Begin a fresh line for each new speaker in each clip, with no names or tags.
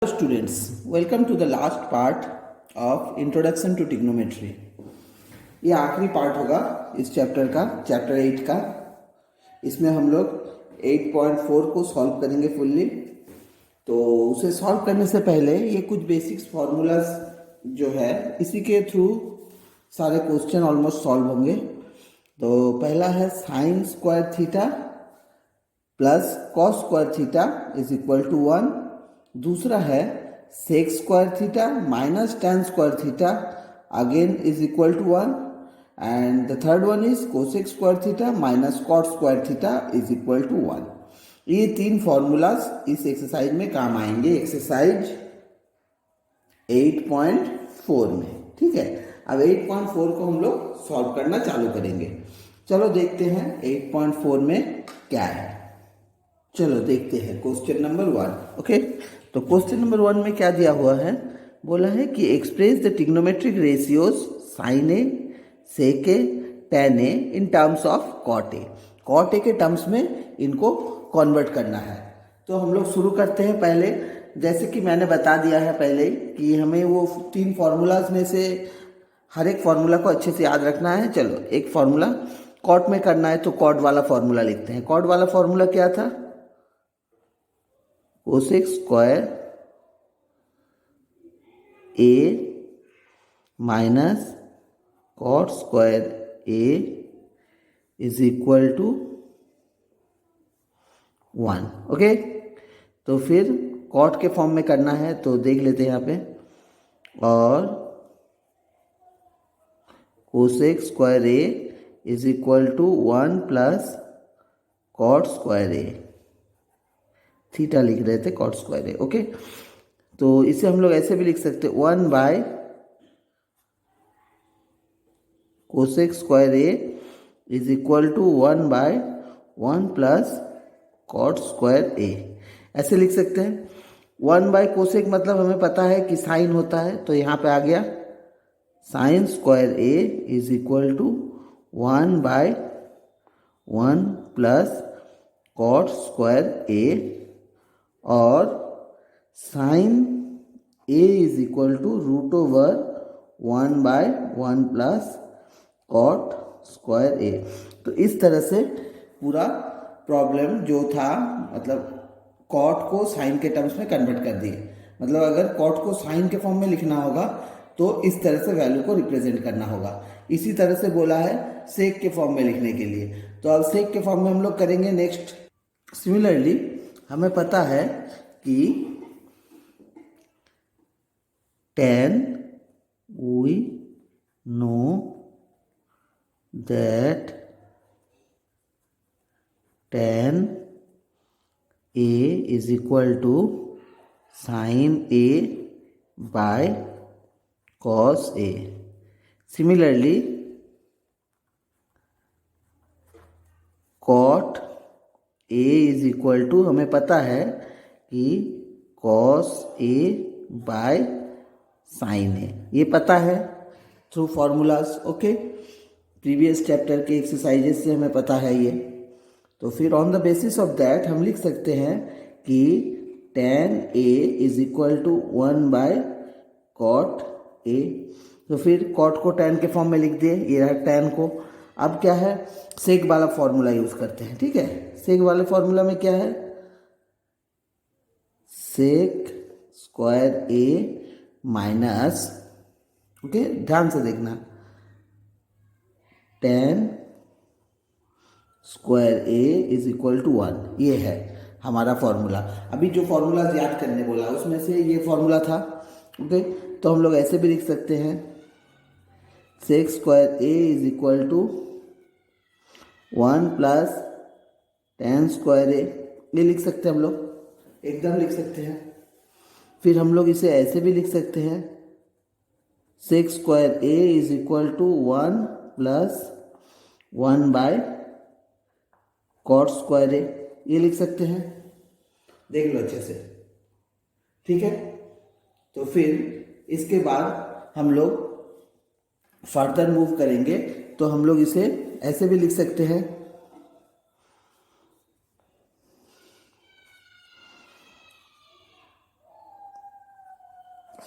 Hello students, welcome to the last part of Introduction to Trigonometry। ये आखिरी part होगा इस चैप्टर का, चैप्टर 8 का। इसमें हम लोग 8.4 को सॉल्व करेंगे फुल्ली। तो उसे सॉल्व करने से पहले ये कुछ बेसिक्स फार्मूलाज जो है इसी के थ्रू सारे क्वेश्चन ऑलमोस्ट सॉल्व होंगे। तो पहला है sine square theta plus cos square theta is equal to 1। दूसरा है sec square theta minus tan square theta again is equal to 1। And the third one is cosec square theta minus cot square theta is equal to 1। ये तीन formulas इस exercise में काम आएंगे, exercise 8.4 में। ठीक है, अब 8.4 को हम लोग सॉल्व करना चालू करेंगे। चलो देखते हैं 8.4 में क्या है। चलो देखते हैं क्वेश्चन नंबर 1। ओके, तो क्वेश्चन नंबर 1 में क्या दिया हुआ है, बोला है कि express the trigonometric ratios sine A, sec A, tan A in terms of cot A. Cot A के टर्म्स में इनको कन्वर्ट करना है। तो हम लोग शुरू करते हैं। पहले जैसे कि मैंने बता दिया है पहले ही कि हमें वो तीन फार्मूलाज में से हर एक फार्मूला को अच्छे से याद रखना है। चलो, एक फार्मूला कॉट में करना है तो कॉट वाला फार्मूला लिखते हैं। कॉट वाला फार्मूला क्या था, cosec square A minus cot square A is equal to 1। Okay, तो फिर कॉट के फॉर्म में करना है तो देख लेते हैं यहाँ पे, और cosec square A is equal to 1 plus cot square A, theta लिख रहे थे, कॉट स्क्वायर ए। ओके, तो इसे हम लोग ऐसे भी लिख सकते 1 by cosec square A is equal to 1 by 1 plus cot square A, ऐसे लिख सकते हैं। 1 बाय कोसेक मतलब हमें पता है कि साइन होता है, तो यहाँ पे आ गया sine square A is equal to 1 by 1 plus cot square ए, और sine A is equal to root over 1 by 1 plus cot square A. तो इस तरह से पूरा प्रॉब्लम जो था, मतलब कॉट को साइन के टर्म्स में कन्वर्ट कर दिए। मतलब अगर कॉट को साइन के फॉर्म में लिखना होगा तो इस तरह से वैल्यू को रिप्रेजेंट करना होगा। इसी तरह से बोला है सेक के फॉर्म में लिखने के लिए, तो अब सेक के फॉर्म में हम लोग करेंगे नेक्स्ट। सिमिलरली हमें पता है कि tan, we know that tan A is equal to sin A by cos A। Similarly, cot A is equal to, हमें पता है कि cos A by sin A, ये पता है through formulas. Okay, previous chapter के एक्सरसाइजेस से हमें पता है ये। तो फिर on the basis of that हम लिख सकते हैं कि tan A is equal to 1 by cot A। तो फिर cot को tan के फॉर्म में लिख दिए, ये रहा tan को। अब क्या है, सेक वाला फॉर्मूला यूज करते हैं। ठीक है, सेक वाले फॉर्मूला में क्या है, सेक स्क्वायर ए माइनस, ओके ध्यान से देखना, tan square A is equal to 1। ये है हमारा फॉर्मूला। अभी जो फॉर्मूला याद करने बोला उसमें से ये फॉर्मूला था। ओके, तो हम लोग ऐसे भी लिख सकते हैं, sec square A is equal to 1 plus tan square ए, ये लिख सकते हैं हम लोग, एकदम लिख सकते हैं। फिर हम लोग इसे ऐसे भी लिख सकते हैं, sec square A is equal to 1 plus 1 by cot square ए, ये लिख सकते हैं। देख लो अच्छे से, ठीक है। तो फिर इसके बाद हम लोग फर्दर मूव करेंगे, तो हम लोग इसे ऐसे भी लिख सकते हैं,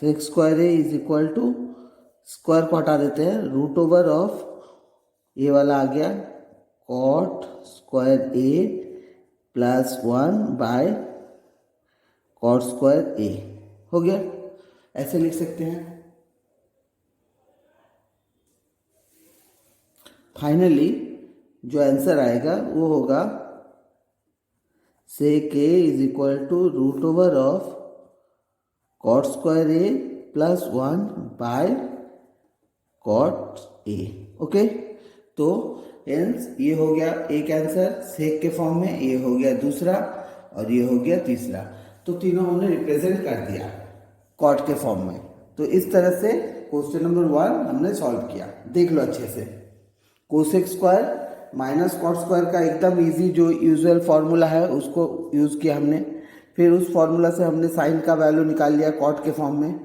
sec square A is equal to, square को हटा देते हैं, रूट ओवर ऑफ ये वाला आ गया cot square A plus 1 by cot square ए, हो गया। ऐसे लिख सकते हैं। फाइनली जो आंसर आएगा वो होगा sec A is equal to root over of cot square A plus 1 by cot A. Okay, तो हेंस ये हो गया एक आंसर सेक के फॉर्म में, ये हो गया दूसरा और ये हो गया तीसरा। तो तीनों हमने रिप्रेजेंट कर दिया कॉट के फॉर्म में। तो इस तरह से क्वेश्चन नंबर 1 हमने सॉल्व किया। देख लो अच्छे से, cosec square minus cot square का एकदम इजी जो यूजुअल फार्मूला है उसको यूज़ किया हमने। फिर उस फार्मूला से हमने साइन का वैल्यू निकाल लिया कॉट के फॉर्म में।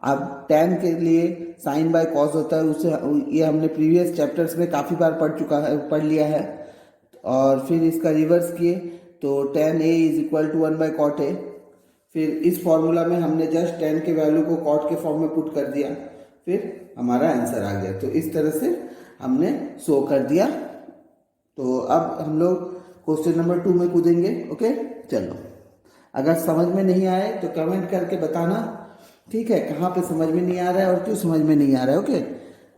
अब tan के लिए साइन बाय कॉस होता है, उससे ये हमने प्रीवियस चैप्टर्स में काफ़ी बार पढ़ लिया है। और फिर इसका रिवर्स किए तो tan a is equal to 1 by cot A. फिर इस फार्मूला में हमने जस्ट tan के वैल्यू को कॉट के फॉर्म में पुट कर दिया, फिर हमारा आंसर आ गया। तो इस तरह से हमने शो कर दिया। तो अब हम लोग क्वेश्चन नंबर 2 में कूदेंगे। ओके, चलो। अगर समझ में नहीं आए तो कमेंट करके बताना, ठीक है, कहाँ पे समझ में नहीं आ रहा है और क्यों समझ में नहीं आ रहा है। ओके,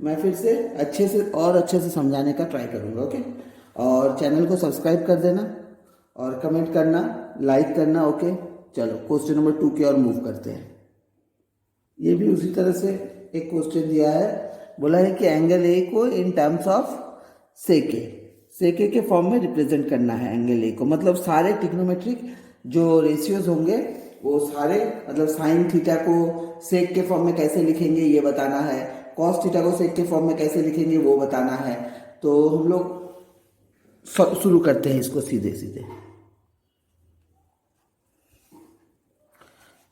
मैं फिर से अच्छे से समझाने का ट्राई करूँगा। ओके, और चैनल को सब्सक्राइब कर देना और कमेंट करना, लाइक करना। ओके, चलो क्वेश्चन नंबर 2 की ओर मूव करते हैं। ये भी उसी तरह से एक क्वेश्चन दिया है, बोला है कि एंगल ए को इन टर्म्स ऑफ सेक ए के फॉर्म में रिप्रेजेंट करना है एंगल ए को। मतलब सारे ट्रिग्नोमेट्रिक जो रेशियोज होंगे वो सारे, मतलब साइन थीटा को सेक के फॉर्म में कैसे लिखेंगे ये बताना है, कॉस थीटा को सेक के फॉर्म में कैसे लिखेंगे वो बताना है। तो हम लोग शुरू करते हैं इसको सीधे सीधे।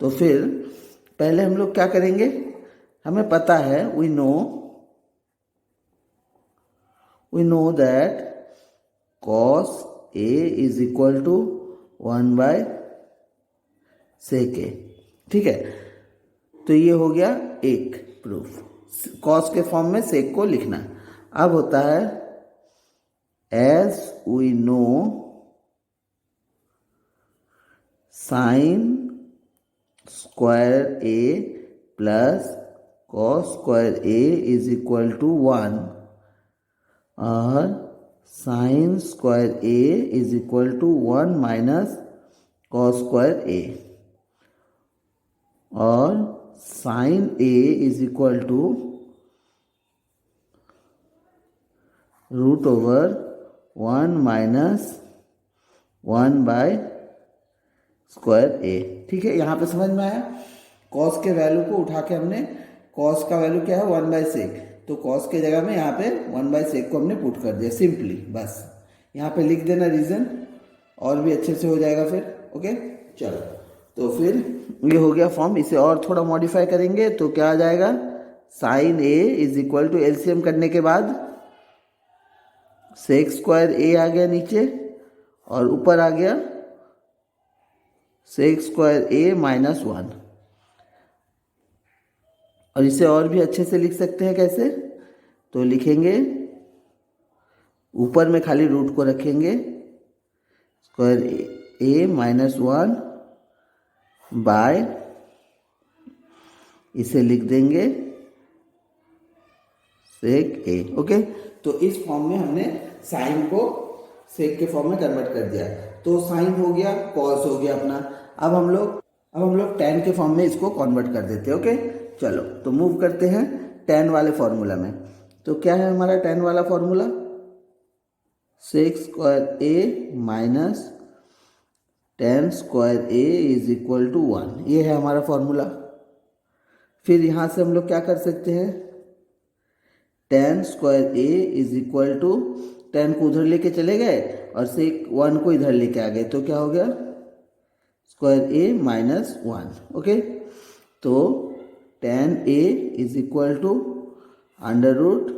तो फिर पहले हम लोग क्या करेंगे, हमें पता है we know that cos A is equal to 1 by sec A, ठीक है। तो ये हो गया एक प्रूफ, cos के फॉर्म में सेक को लिखना। अब होता है as we know sine square A plus cos square A is equal to 1 और sine square A is equal to 1 minus cos square ए और sine A is equal to root over 1 minus 1 by square ए। ठीक है, यहाँ पे समझ में आया। Cos के वैल्यू को उठा के हमने, कॉस का वैल्यू क्या है 1 बाय सेक, तो कॉस के जगह में यहाँ पे 1 बाय सेक को हमने पुट कर दिया सिंपली। बस यहाँ पे लिख देना रीज़न, और भी अच्छे से हो जाएगा फिर। ओके, चलो। तो फिर ये हो गया फॉर्म। इसे और थोड़ा मॉडिफाई करेंगे तो क्या आ जाएगा, sine A is equal to LCM करने के बाद सेक स्क्वायर ए आ गया नीचे और ऊपर आ गया सेक स्क्वायर ए माइनस 1। और इसे और भी अच्छे से लिख सकते हैं कैसे, तो लिखेंगे ऊपर में खाली रूट को रखेंगे, स्क्वायर ए माइनस 1 बाय, इसे लिख देंगे सेक ए। ओके, तो इस फॉर्म में हमने साइन को सेक के फॉर्म में कन्वर्ट कर दिया। तो साइन हो गया, कॉस हो गया अपना। अब हम लोग tan के फॉर्म में इसको कन्वर्ट कर देते हैं। ओके, चलो। तो मूव करते हैं tan वाले फॉर्मूला में। तो क्या है हमारा tan वाला formula, sec square A minus tan square A is equal to 1, ये है हमारा फॉर्मूला। फिर यहाँ से हम लोग क्या कर सकते हैं, tan square A is equal to, tan को उधर लेके चले गए और सेक 1 को इधर लेके आ गए, तो क्या हो गया स्क्वायर ए माइनस 1। ओके, तो tan a is equal to under root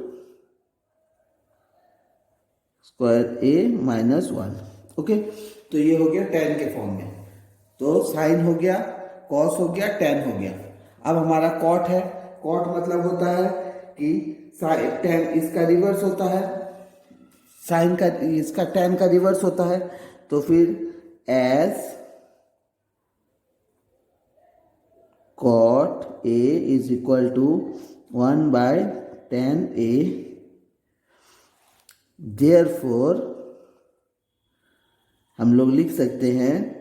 square A minus 1। Okay, तो ये हो गया tan के फॉर्म में। तो साइन हो गया, कॉस हो गया, tan हो गया। अब हमारा कॉट है, कॉट मतलब होता है कि टेन इसका रिवर्स होता है, साइन का इसका टेन का रिवर्स होता है, तो फिर as cot A is equal to 1/10A, therefore हम लोग लिख सकते हैं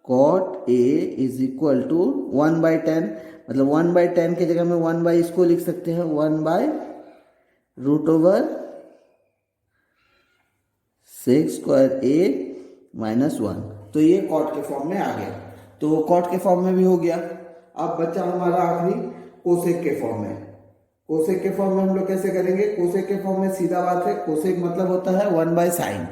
cot A is equal to 1/10, मतलब 1/10 की जगह में 1 इसको लिख सकते हैं 1/√6²A -1। तो ये कॉट के फॉर्म में आ गया, तो कॉट के फॉर्म में भी हो गया। अब बचा हमारा आखिरी कोसेक के फॉर्म में। कोसेक के फॉर्म में हम लोग कैसे करेंगे? कोसेक के फॉर्म में सीधा बात है, कोसेक मतलब होता है 1/sin,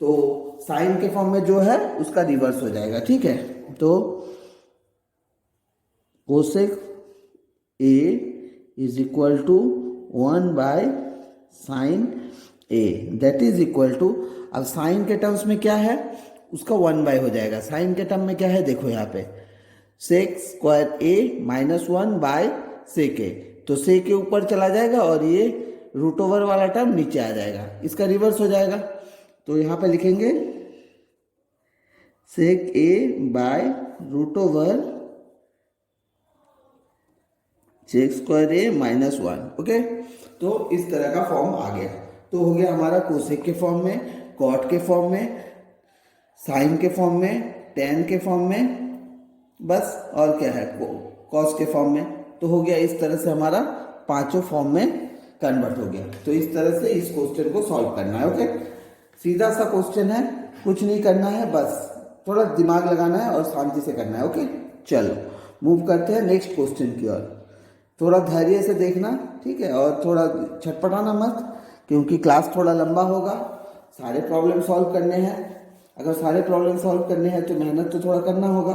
तो साइन के फॉर्म में जो है उसका रिवर्स हो जाएगा, ठीक है। तो cosec A is equal to 1/sin A, that is equal to, अब साइन के टर्म्स में क्या है, उसका 1 हो जाएगा। साइन के टर्म में क्या है, देखो यहाँ पे sec²A -1/sec A, तो sec के ऊपर चला जाएगा और ये √ओवर वाला टर्म नीचे आ जाएगा, इसका रिवर्स हो जाएगा। तो यहाँ पे लिखेंगे sec A √over sec²A -1, okay. तो इस तरह का फॉर्म आ गया। तो हो गया हमारा कोसेक के फॉर्म में, कॉट के फॉर्म में, साइन के फॉर्म में, टेन के फॉर्म में, बस और क्या है, कॉस के फॉर्म में। तो हो गया, इस तरह से हमारा पांचों फॉर्म में कन्वर्ट हो गया। तो इस तरह से इस क्वेश्चन को सॉल्व करना है, ओके। सीधा सा क्वेश्चन है, कुछ नहीं करना है, बस थोड़ा दिमाग लगाना है और शांति से करना है, ओके। चलो मूव करते हैं नेक्स्ट क्वेश्चन की ओर। थोड़ा धैर्य से देखना, ठीक है, और थोड़ा छटपटाना मत, क्योंकि क्लास थोड़ा लंबा होगा, सारे प्रॉब्लम सॉल्व करने हैं। अगर सारे प्रॉब्लम सॉल्व करने हैं तो मेहनत तो थोड़ा करना होगा,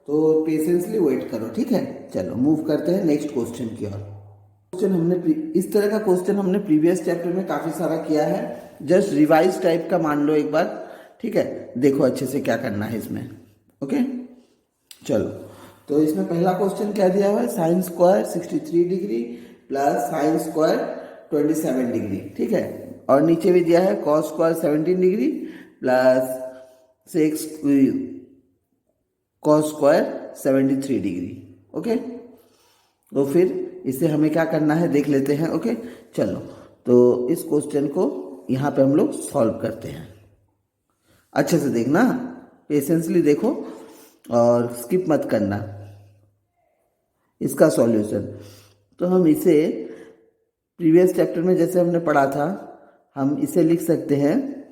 तो पेशेंसली वेट करो, ठीक है। चलो मूव करते हैं नेक्स्ट क्वेश्चन की ओर। क्वेश्चन हमने इस तरह का क्वेश्चन हमने प्रीवियस चैप्टर में काफ़ी सारा किया है, जस्ट रिवाइज टाइप का मान लो एक बार, ठीक है। देखो अच्छे से क्या करना है इसमें, ओके। चलो, तो इसमें पहला क्वेश्चन क्या दिया हुआ है, sin² 63 degree plus sin² 27 degree, ठीक है। और नीचे भी दिया है cos² 17 degree plus cos² 73 degree, okay. तो फिर इसे हमें क्या करना है देख लेते हैं, ओके। चलो, तो इस क्वेश्चन को यहाँ पे हम लोग सॉल्व करते हैं। अच्छे से देखना, पेशेंसली देखो और स्किप मत करना इसका सॉल्यूशन। तो हम इसे प्रीवियस चैप्टर में जैसे हमने पढ़ा था, हम इसे लिख सकते हैं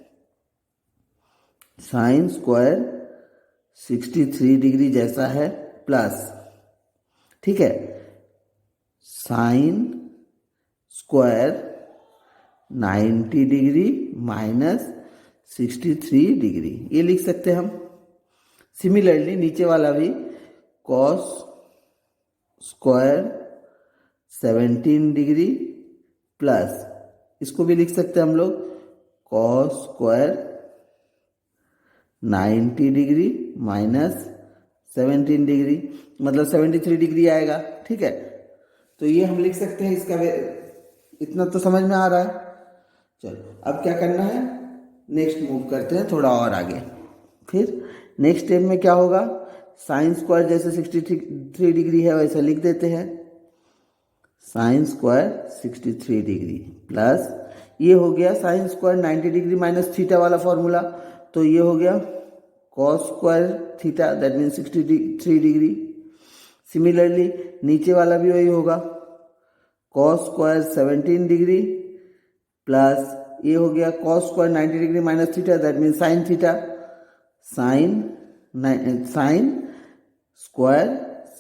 sin² 63 डिग्री जैसा है प्लस, ठीक है, sin² 90 डिग्री माइनस 63 डिग्री, ये लिख सकते हैं हम। सिमिलरली नीचे वाला भी cos² 17 डिग्री प्लस, इसको भी लिख सकते हैं हम लोग cos² 90 डिग्री माइनस 17 डिग्री, मतलब 73 डिग्री आएगा, ठीक है। तो ये हम लिख सकते हैं, इसका इतना तो समझ में आ रहा है। चलो अब क्या करना है, नेक्स्ट मूव करते हैं थोड़ा और आगे। फिर नेक्स्ट स्टेप में क्या होगा, sin² जैसे 63 डिग्री है वैसा लिख देते हैं, sin² 63 डिग्री प्लस ये हो गया sin² 90 डिग्री माइनस थीटा वाला फॉर्मूला, तो ये हो गया cos² theta, that mean 63 degree. Similarly नीचे वाला भी वही होगा, cos² 17 डिग्री प्लस ये हो गया cos² 90 degree minus theta, that mean sine theta, sin²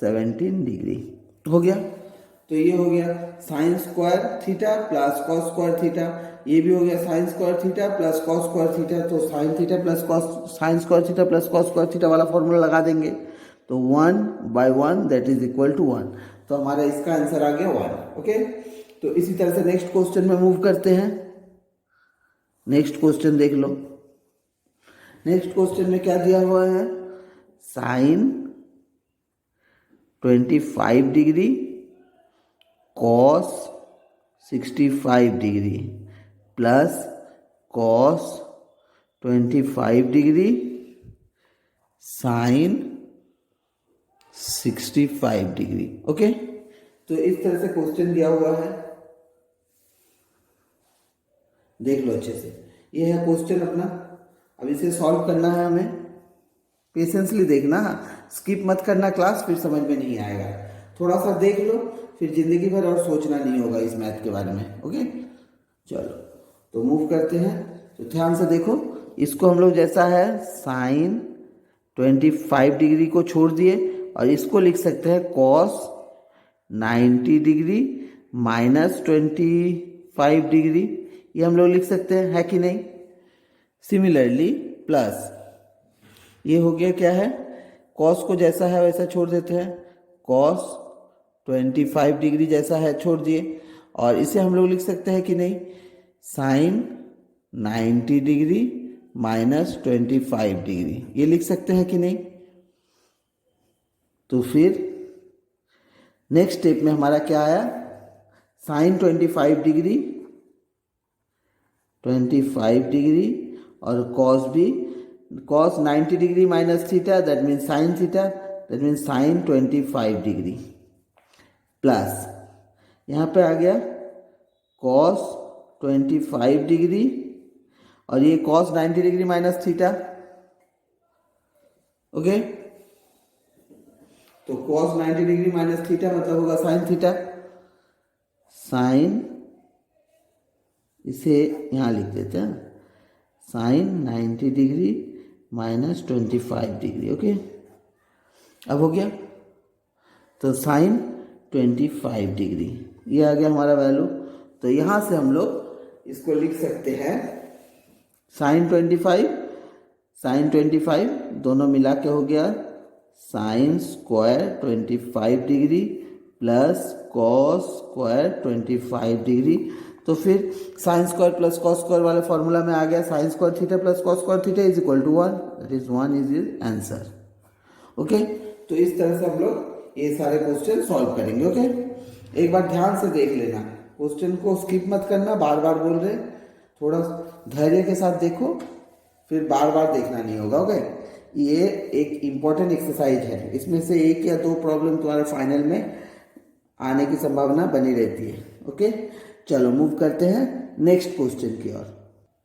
17 degree हो गया। तो ये हो गया sin² theta plus cos² theta, ये भी हो गया sin² theta plus cos² theta, तो sin theta plus sin² theta plus cos² theta वाला फॉर्मूला लगा देंगे, तो 1/1 दैट इज इक्वल टू 1। तो हमारा इसका आंसर आ गया 1, ओके। तो इसी तरह से नेक्स्ट क्वेश्चन में मूव करते हैं। नेक्स्ट क्वेश्चन देख लो। नेक्स्ट क्वेश्चन में क्या दिया हुआ है, sin 25 degree cos 65 degree plus cos 25 degree sine 65 degree. Okay, तो इस तरह से क्वेश्चन दिया हुआ है, देख लो अच्छे से। ये है क्वेश्चन अपना। अब इसे सॉल्व करना है हमें, पेशेंसली देखना, स्किप मत करना क्लास, फिर समझ में नहीं आएगा। थोड़ा सा देख लो, फिर जिंदगी भर और सोचना नहीं होगा इस मैथ के बारे में। ओके, चलो तो मूव करते हैं। तो ध्यान से देखो, इसको हम लोग जैसा है साइन 25 डिग्री को छोड़ दिए और इसको लिख सकते हैं कॉस 90 डिग्री माइनस 25 डिग्री, ये हम लोग लिख सकते हैं, है कि नहीं। सिमिलरली प्लस ये हो गया क्या है, कॉस को जैसा है वैसा छोड़ देते हैं, कॉस 25 डिग्री जैसा है छोड़ दिए, और इसे हम लोग लिख सकते हैं कि नहीं, साइन 90 डिग्री माइनस 25 डिग्री, ये लिख सकते हैं कि नहीं। तो फिर नेक्स्ट स्टेप में हमारा क्या आया, साइन 25 डिग्री और कॉस भी, cos 90 degree minus theta that means sine theta, that means sign 25 degree plus यहाँ पे आ गया कॉस 25 डिग्री और ये cos 90 degree minus theta. Okay, तो कॉस 90 डिग्री माइनस थीटा मतलब होगा साइन थीटा, साइन, इसे यहाँ लिख देते हैं sine 90 degree minus 25 degree. Okay, अब हो गया, तो साइन 25 डिग्री ये आ गया हमारा वैल्यू। तो यहाँ से हम लोग इसको लिख सकते हैं साइन 25 दोनों मिला के हो गया sine square 25 degree plus cos square 25 degree. तो फिर sine square plus cos square वाले फॉर्मूला में आ गया sine square theta plus cos square theta is equal to 1, that is 1 is your answer. Okay, तो इस तरह से हम लोग ये सारे क्वेश्चन सॉल्व करेंगे। ओके, एक बार ध्यान से देख लेना, क्वेश्चन को स्किप मत करना, बार बार बोल रहे, थोड़ा धैर्य के साथ देखो, फिर बार बार देखना नहीं होगा। ओके, ये एक इम्पॉर्टेंट एक्सरसाइज है, इसमें से एक या दो प्रॉब्लम तुम्हारे फाइनल में आने की संभावना बनी रहती है। ओके, चलो मूव करते हैं नेक्स्ट क्वेश्चन की ओर।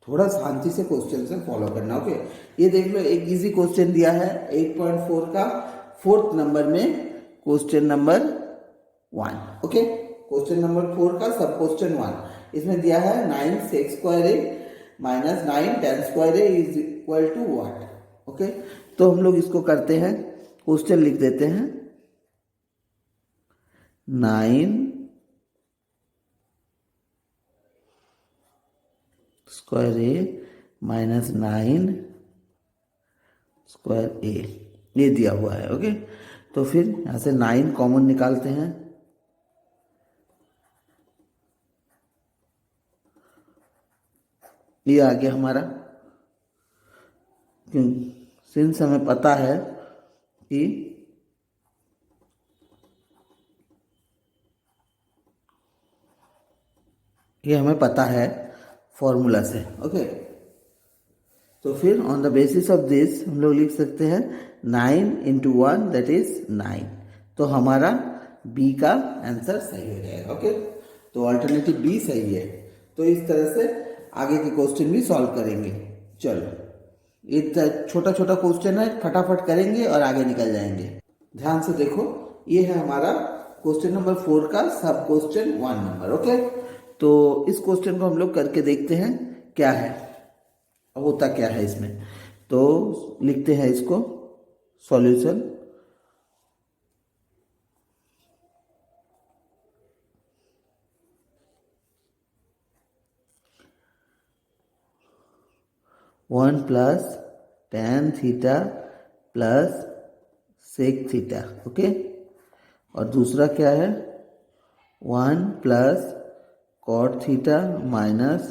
थोड़ा शांति से क्वेश्चन से फॉलो करना। ओके, ये देख लो, एक इजी क्वेश्चन दिया है 8.4 का 4th नंबर में, question number 1। Okay, question number 4 का सब क्वेश्चन 1, इसमें दिया है 9 sec square A minus 9 tan square A is equal to what. Okay, तो हम लोग इसको करते हैं, क्वेश्चन लिख देते हैं 9 स्क्वायर ए माइनस 9 स्क्वायर ए, ये दिया हुआ है। ओके, तो फिर यहाँ से 9 कॉमन निकालते हैं, ये आ गया हमारा, सिंस हमें पता है कि ये हमें पता है फॉर्मूला से। ओके, तो फिर on the basis of this हम लोग लिख सकते हैं 9 इंटू 1 दैट इज 9, तो हमारा बी का आंसर सही हो जाएगा। ओके, तो अल्टरनेटिव बी सही है। तो इस तरह से आगे के क्वेश्चन भी सॉल्व करेंगे। चलो, ये छोटा छोटा क्वेश्चन है, फटाफट करेंगे और आगे निकल जाएंगे। ध्यान से देखो, ये है हमारा क्वेश्चन नंबर 4 का सब क्वेश्चन 1 नंबर। ओके, तो इस क्वेश्चन को हम लोग करके देखते हैं क्या है, होता क्या है इसमें। तो लिखते हैं इसको solution. One plus tan theta plus sec theta. Okay, और दूसरा क्या है 1 plus cot theta minus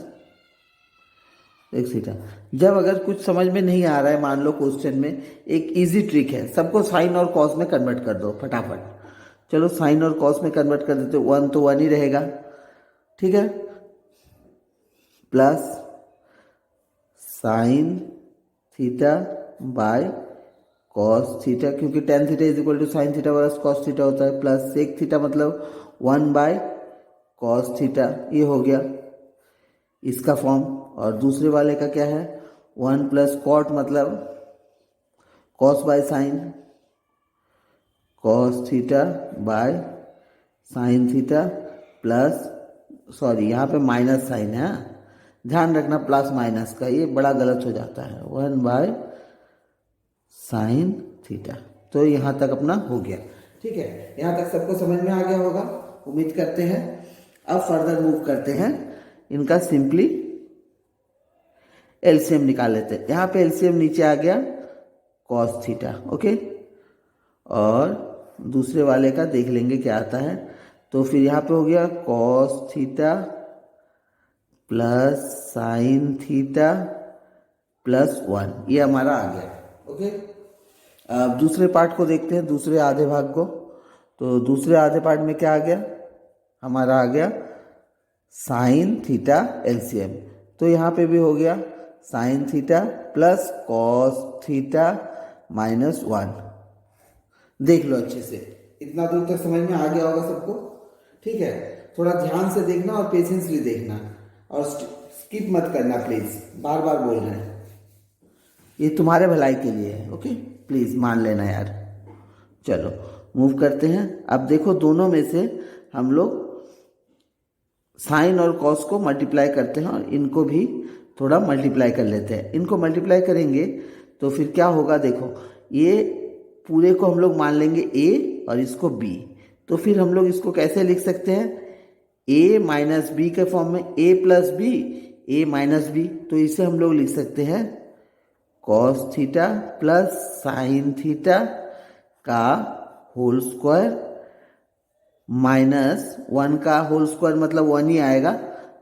sec theta. जब अगर कुछ समझ में नहीं आ रहा है, मान लो क्वेश्चन में, एक इजी ट्रिक है, सबको साइन और कॉस में कन्वर्ट कर दो फटाफट। चलो साइन और कॉस में कन्वर्ट कर देते, वन तो वन ही रहेगा, ठीक है, plus sine theta by cos theta, क्योंकि tan theta is equal to sine theta plus cos theta होता है, प्लस सेक थीटा मतलब वन बाय कॉस थीटा, ये हो गया इसका फॉर्म। और दूसरे वाले का क्या है, वन प्लस कॉट मतलब cos by sine, cos theta by sine theta plus, sorry यहाँ पे माइनस साइन है, ध्यान रखना प्लस माइनस का, ये बड़ा गलत हो जाता है, वन बाय साइन थीटा। तो यहाँ तक अपना हो गया, ठीक है, यहाँ तक सबको समझ में आ गया होगा उम्मीद करते हैं। अब फर्दर मूव करते हैं, इनका सिंपली एलसीएम निकाल लेते हैं। यहाँ पे एलसीएम नीचे आ गया कॉस थीटा, ओके, और दूसरे वाले का देख लेंगे क्या आता है। तो फिर यहाँ पे हो गया cos theta plus sine theta plus one, ये हमारा आ गया, ओके। अब दूसरे पार्ट को देखते हैं, दूसरे आधे भाग को। तो दूसरे आधे पार्ट में क्या आ गया, हमारा आ गया साइन थीटा एलसीएम। तो यहाँ पे भी हो गया sign theta plus cos theta minus one. देख लो अच्छे से, इतना दूर तक समझ में आ गया होगा सबको, ठीक है। थोड़ा ध्यान से देखना और पेशेंसली देखना, और स्किप मत करना प्लीज, बार बार बोल रहे हैं, ये तुम्हारे भलाई के लिए है, ओके, प्लीज मान लेना यार। चलो मूव करते हैं। अब देखो दोनों में से हम लोग साइन और कॉस को मल्टीप्लाई करते हैं, और इनको भी थोड़ा मल्टीप्लाई कर लेते हैं। इनको मल्टीप्लाई करेंगे तो फिर क्या होगा, देखो ये पूरे को हम लोग मान लेंगे ए और इसको बी। तो फिर हम लोग इसको कैसे लिख सकते हैं, ए माइनस बी के फॉर्म में, ए plus B, A minus B. तो इसे हम लोग लिख सकते हैं cos theta plus sine theta का होल स्क्वायर माइनस वन का होल स्क्वायर मतलब वन ही आएगा,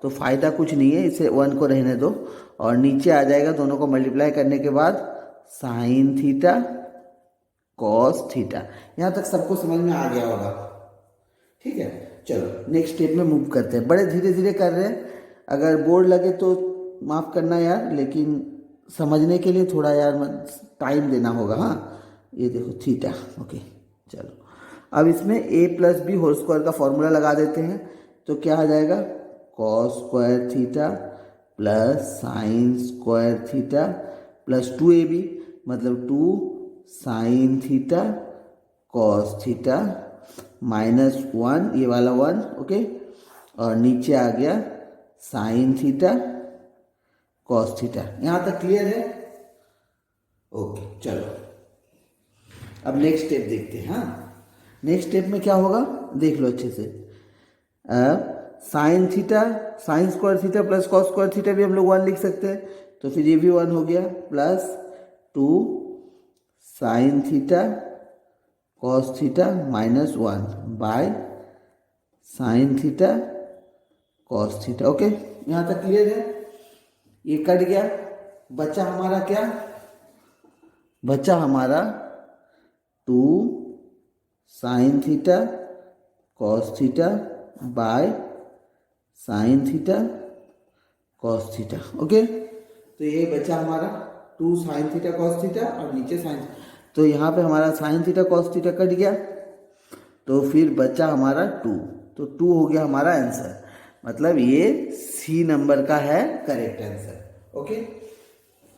तो फायदा कुछ नहीं है, इसे वन को रहने दो। और नीचे आ जाएगा दोनों को मल्टीप्लाई करने के बाद साइन थीटा कॉस थीटा। यहाँ तक सबको समझ में आ गया होगा, ठीक है। चलो नेक्स्ट स्टेप में मूव करते हैं, बड़े धीरे धीरे कर रहे हैं, अगर बोर्ड लगे तो माफ़ करना यार, लेकिन समझने के लिए थोड़ा यार टाइम देना होगा। हाँ ये देखो थीटा, ओके। चलो अब इसमें A plus B whole square का फॉर्मूला लगा देते हैं। तो क्या आ जाएगा, cos square theta plus sine square theta plus two A B मतलब two sine theta cos theta minus one, ये वाला वन, ओके। और नीचे आ गया साइन थीटा कॉस थीटा। यहाँ तक क्लियर है, ओके। चलो अब नेक्स्ट स्टेप देखते हैं। हाँ नेक्स्ट स्टेप में क्या होगा देख लो अच्छे से। Sine theta sine square theta plus cos square theta भी हम लोग वन लिख सकते हैं, तो फिर ये भी वन हो गया, plus two sine theta cos theta minus one by sine theta cos theta, okay. यहाँ तक क्लियर है, ये कट गया, बचा हमारा क्या, बचा हमारा two sine theta cos theta by sine theta cos theta, okay. तो ये बचा हमारा two sine theta cos theta और नीचे साइन, तो यहाँ पे हमारा साइन थीटा कॉस थीटा कट गया, तो फिर बचा हमारा टू, तो टू हो गया हमारा आंसर, मतलब ये सी नंबर का है करेक्ट आंसर, ओके।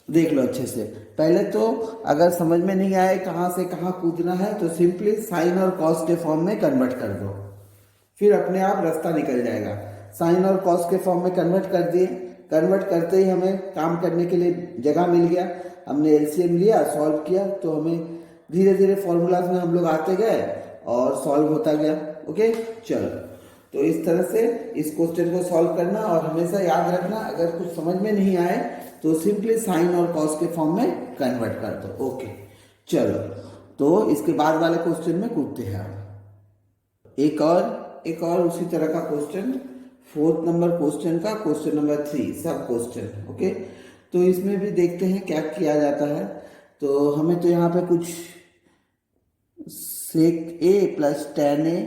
देख लो अच्छे से, पहले तो अगर समझ में नहीं आए कहाँ से कहाँ कूदना है तो सिंपली साइन और कॉस के फॉर्म में कन्वर्ट कर दो, फिर अपने आप रास्ता निकल जाएगा। साइन और कॉस के फॉर्म में कन्वर्ट कर दिए, कन्वर्ट करते ही हमें काम करने के लिए जगह मिल गया, हमने एलसीएम लिया, सॉल्व किया, तो हमें धीरे धीरे फॉर्मूलाज में हम लोग आते गए और सॉल्व होता गया, ओके। चलो तो इस तरह से इस क्वेश्चन को सॉल्व करना, और हमेशा याद रखना अगर कुछ समझ में नहीं आए तो सिंपली साइन और कॉस के फॉर्म में कन्वर्ट कर दो, ओके। चलो तो इसके बाद वाले क्वेश्चन में कूदते हैं। एक और उसी तरह का क्वेश्चन, फोर्थ नंबर क्वेश्चन का क्वेश्चन नंबर 3 सब क्वेश्चन, ओके। तो इसमें भी देखते हैं क्या किया जाता है। तो हमें तो यहाँ पे कुछ सेक ए प्लस टेन ए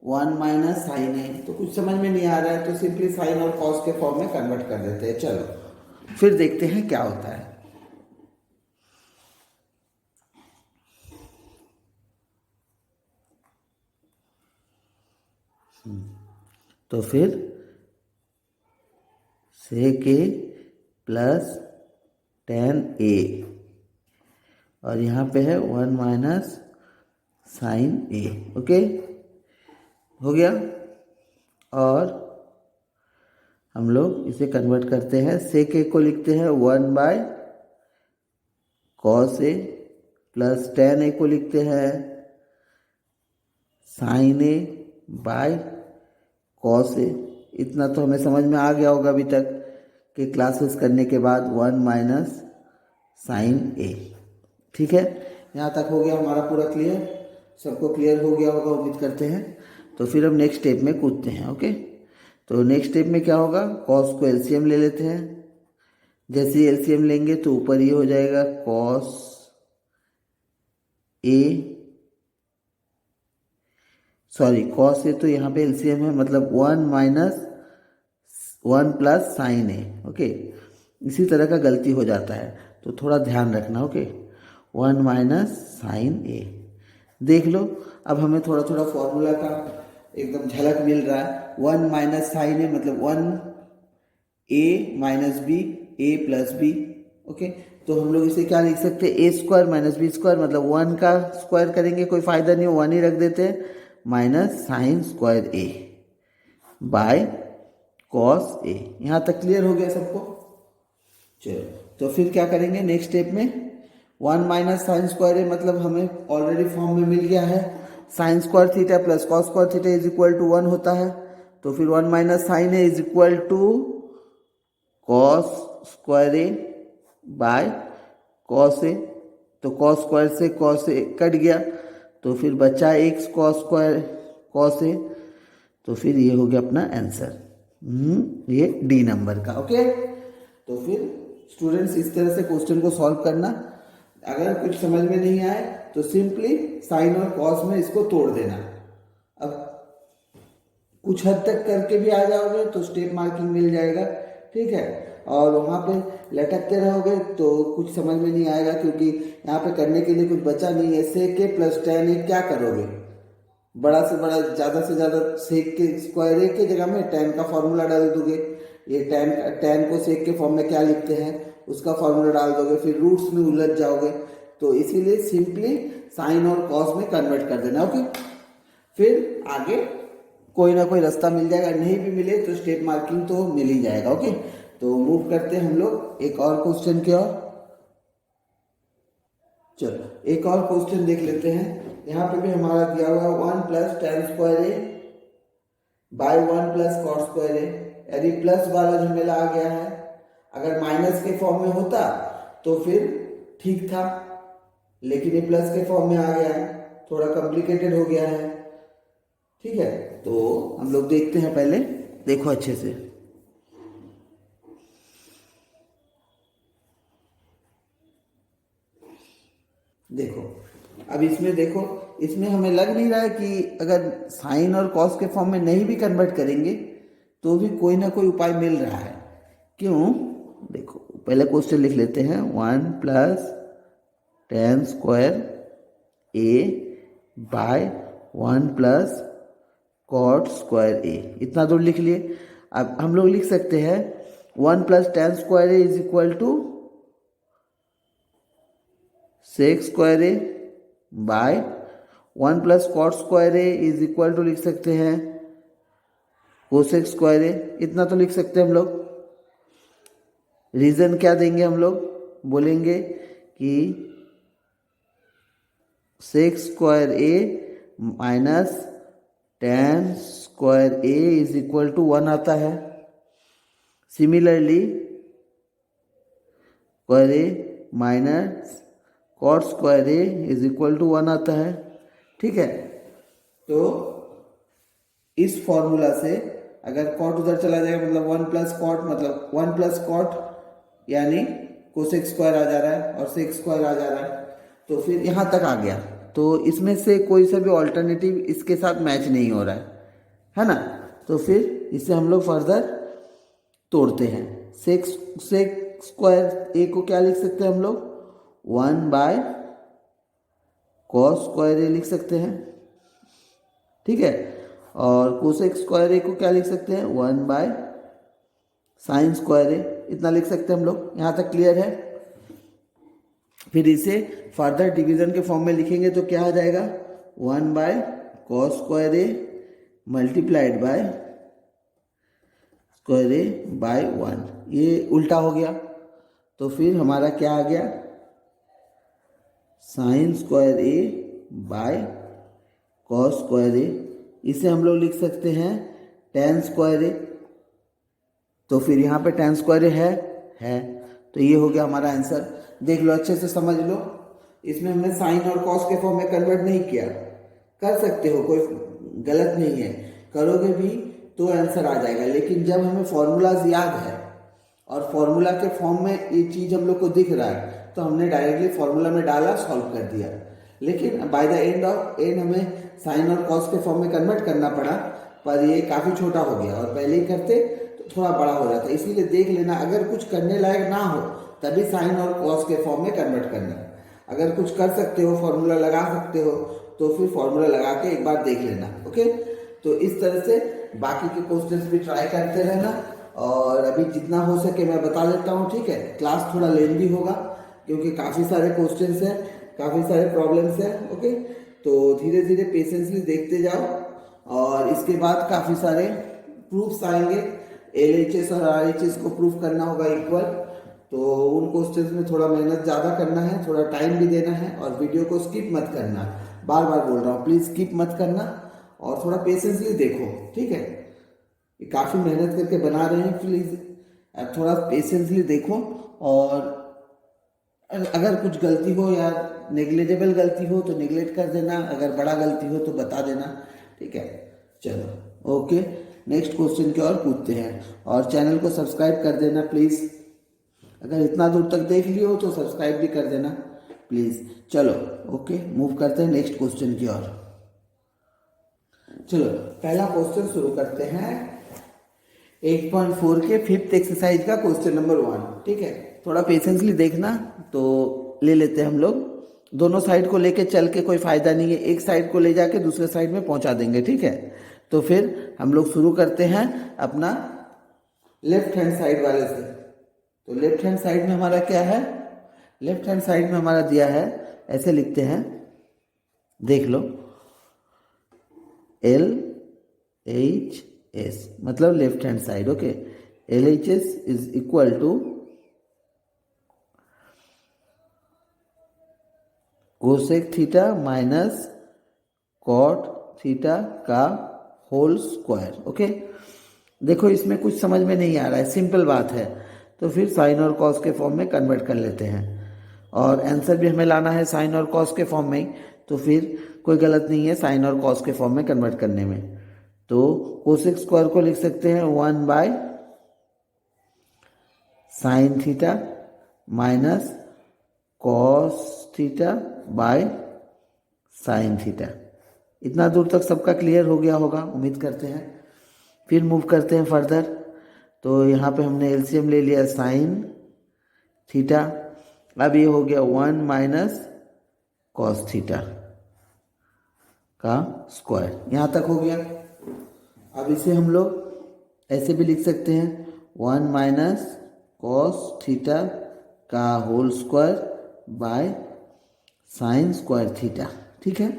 1 माइनस साइन ए। तो कुछ समझ में नहीं आ रहा है तो सिंपली साइन और कॉस के फॉर्म में कन्वर्ट कर देते हैं। चलो फिर देखते हैं क्या होता है। तो फिर सेक ए प्लस टेन ए और यहाँ पे है 1 माइनस साइन ए। ओके, हो गया। और हम लोग इसे कन्वर्ट करते हैं। सेक ए को लिखते हैं 1 by cos A plus tan A को लिखते हैं sine A by cos A. इतना तो हमें समझ में आ गया होगा अभी तक कि क्लासेस करने के बाद 1 माइनस साइन ए। ठीक है, यहाँ तक हो गया हमारा पूरा क्लियर। सबको क्लियर हो गया होगा उम्मीद करते हैं। तो फिर हम नेक्स्ट स्टेप में कूदते हैं। ओके, तो नेक्स्ट स्टेप में क्या होगा, कॉस को एलसीएम ले लेते हैं। जैसे ही एलसीएम लेंगे तो ऊपर ये हो जाएगा cos A, sorry cos A तो यहाँ पे एलसीएम है, मतलब 1 माइनस 1 प्लस साइन ए। ओके, इसी तरह का गलती हो जाता है तो थोड़ा ध्यान रखना। ओके, 1 माइनस साइन ए। देख लो अब हमें थोड़ा थोड़ा फॉर्मूला का एकदम झलक मिल रहा है। 1 माइनस साइन ए मतलब 1 ए माइनस बी, ए प्लस बी। ओके, तो हम लोग इसे क्या लिख सकते हैं, ए स्क्वायर माइनस बी स्क्वायर, मतलब 1 का स्क्वायर करेंगे कोई फायदा नहीं, 1 ही रख देते हैं, minus sine square A by cos A. यहाँ तक क्लियर हो गया सबको। चलो तो फिर क्या करेंगे नेक्स्ट स्टेप में, 1 माइनस साइन स्क्वायर ए मतलब हमें ऑलरेडी फॉर्म में मिल गया है, sine square theta plus cos square theta is equal to 1 होता है। तो फिर 1 minus sine A is equal to cos square A by cos A. तो कॉस स्क्वायर से कॉस ए कट गया तो फिर बचा X cos square cos A. तो फिर ये हो गया अपना आंसर, ये डी नंबर का। ओके, तो फिर स्टूडेंट्स इस तरह से क्वेश्चन को सॉल्व करना। अगर कुछ समझ में नहीं आए तो सिंपली साइन और कॉस में इसको तोड़ देना। अब कुछ हद तक करके भी आ जाओगे तो स्टेप मार्किंग मिल जाएगा। ठीक है, और वहाँ पे लटकते रहोगे तो कुछ समझ में नहीं आएगा, क्योंकि यहाँ पे करने के लिए कुछ बचा नहीं है। सेक ए प्लस टेन ए क्या करोगे, बड़ा से बड़ा ज़्यादा से ज़्यादा सेक के स्क्वायर ए के जगह में टेन का फॉर्मूला डाल दोगे। ये टेन को सेक के फॉर्म में क्या लिखते हैं उसका फॉर्मूला डाल दोगे, फिर रूट्स में उलझ जाओगे। तो इसीलिए सिंपली साइन और कॉस में कन्वर्ट कर देना। ओके, फिर आगे कोई ना कोई रास्ता मिल जाएगा, नहीं भी मिले तो स्टेप मार्किंग तो मिल ही जाएगा। ओके, तो मूव करते हैं हम लोग एक और क्वेश्चन की ओर। चलो एक और क्वेश्चन देख लेते हैं। यहाँ पे भी हमारा दिया हुआ 1 plus tan square A by 1 plus cos square ए, यानी प्लस वाला झमेला आ गया है। अगर माइनस के फॉर्म में होता तो फिर ठीक था, लेकिन ये प्लस के फॉर्म में आ गया है, थोड़ा कॉम्प्लिकेटेड हो गया है। ठीक है, तो हम लोग देखते हैं, पहले देखो अच्छे से। देखो अब इसमें देखो, इसमें हमें लग नहीं रहा है कि अगर साइन और कॉस के फॉर्म में नहीं भी कन्वर्ट करेंगे तो भी कोई ना कोई उपाय मिल रहा है। क्यों, देखो पहले क्वेश्चन लिख लेते हैं। 1 plus tan square A by 1 plus cot square ए, इतना दूर लिख लिए। अब हम लोग लिख सकते हैं 1 plus tan square A is equal to sec square A by 1 plus cot square A is equal to लिख सकते हैं कोसेक स्क्वायर ए, इतना तो लिख सकते हैं हम लोग। रीजन क्या देंगे हम लोग, बोलेंगे कि sec square A minus tan square A is equal to 1 आता है। Similarly square A minus cot square A is equal to 1 आता है। ठीक है, तो इस फॉर्मूला से अगर कॉट उधर चला जाएगा मतलब 1 प्लस कॉट, मतलब 1 प्लस कॉट यानी कोसेक स्क्वायर आ जा रहा है और सेक स्क्वायर आ जा रहा है, तो फिर यहाँ तक आ गया तो इसमें से कोई सा भी ऑल्टरनेटिव इसके साथ मैच नहीं हो रहा है ना। तो फिर इसे हम लोग फर्दर तोड़ते हैं। सेक स्क्वायर ए को क्या लिख सकते हैं हम लोग, 1/cos² लिख सकते हैं, ठीक है। और कोसेक स्क्वायर ए को क्या लिख सकते हैं, 1/sin² इतना लिख सकते हैं हम लोग। यहाँ तक क्लियर है। फिर इसे फर्दर डिवीजन के फॉर्म में लिखेंगे तो क्या आ जाएगा, 1/cos² मल्टीप्लाइड बाय ²a/1, ये उल्टा हो गया। तो फिर हमारा क्या आ गया, sin²a/cos²a। इसे हम लोग लिख सकते हैं tan²a। तो फिर यहाँ पे tan² है। तो ये हो गया हमारा आंसर। देख लो, अच्छे से समझ लो। इसमें हमने साइन और कॉस के फॉर्म में कन्वर्ट नहीं किया, कर सकते हो, कोई गलत नहीं है, करोगे भी तो आंसर आ जाएगा। लेकिन जब हमें फॉर्मूलाज याद है और फॉर्मूला के फॉर्म में ये चीज़ हम लोग को दिख रहा है तो हमने डायरेक्टली फॉर्मूला में डाला, सॉल्व कर दिया। लेकिन बाय द एंड हमें साइन और कॉस के फॉर्म में कन्वर्ट करना पड़ा, पर ये काफ़ी छोटा हो गया और पहले ही करते तो थोड़ा बड़ा हो जाता। इसीलिए देख लेना, अगर कुछ करने लायक ना हो तभी साइन और कॉस के फॉर्म में कन्वर्ट करना। अगर कुछ कर सकते हो, फॉर्मूला लगा सकते हो, तो फिर फॉर्मूला लगा के एक बार देख लेना। ओके, तो इस तरह से बाकी के क्वेश्चंस भी ट्राई करते रहना। और अभी जितना हो सके मैं बता देता हूँ, ठीक है। क्लास थोड़ा लेंदी होगा क्योंकि काफ़ी सारे क्वेश्चंस हैं, काफ़ी सारे प्रॉब्लम्स हैं। ओके, तो धीरे धीरे पेशेंसली देखते जाओ। और इसके बाद काफ़ी सारे प्रूफ्स आएंगे, LHS और RHS को प्रूफ करना होगा इक्वल। तो उन क्वेश्चंस में थोड़ा मेहनत ज़्यादा करना है, थोड़ा टाइम भी देना है और वीडियो को स्किप मत करना। बार बार बोल रहा हूँ, प्लीज़ स्किप मत करना और थोड़ा पेशेंसली देखो, ठीक है। ये काफ़ी मेहनत करके बना रहे हैं, प्लीज़ थोड़ा पेशेंसली देखो। और अगर कुछ गलती हो या नेग्लिजिबल गलती हो तो नेग्लेक्ट कर देना, अगर बड़ा गलती हो तो बता देना, ठीक है। चलो ओके, नेक्स्ट क्वेश्चन की ओर पूछते हैं। और चैनल को सब्सक्राइब कर देना प्लीज़, अगर इतना दूर तक देख लियो तो सब्सक्राइब भी कर देना प्लीज़। चलो ओके, मूव करते हैं नेक्स्ट क्वेश्चन की ओर। चलो पहला क्वेश्चन शुरू करते हैं 8.4 के 5th एक्सरसाइज का क्वेश्चन नंबर 1, ठीक है। थोड़ा पेशेंसली देखना। तो ले लेते हैं हम लोग, दोनों साइड को लेके चल के कोई फायदा नहीं है, एक साइड को ले जाके दूसरे साइड में पहुंचा देंगे, ठीक है। तो फिर हम लोग शुरू करते हैं अपना लेफ्ट हैंड साइड वाले से। तो लेफ्ट हैंड साइड में हमारा क्या है, लेफ्ट हैंड साइड में हमारा दिया है, ऐसे लिखते हैं, देख लो, LHS मतलब left hand side. Okay, LHS is equal to cosec theta minus cot theta का होल स्क्वायर। ओके, देखो इसमें कुछ समझ में नहीं आ रहा है, सिंपल बात है। तो फिर साइन और कॉस के फॉर्म में कन्वर्ट कर लेते हैं और आंसर भी हमें लाना है साइन और कॉस के फॉर्म में ही। तो फिर कोई गलत नहीं है साइन और कॉस के फॉर्म में कन्वर्ट करने में। तो कोसेक स्क्वायर को लिख सकते हैं 1/sin theta minus cos theta by sine theta. इतना दूर तक सबका क्लियर हो गया होगा, उम्मीद करते हैं। फिर मूव करते हैं फर्दर। तो यहाँ पे हमने एलसीएम ले लिया साइन थीटा, अब ये हो गया 1 - कॉस थीटा का स्क्वायर, यहाँ तक हो गया। अब इसे हम लोग ऐसे भी लिख सकते हैं 1 - कॉस थीटा का whole square by sine square theta, ठीक है।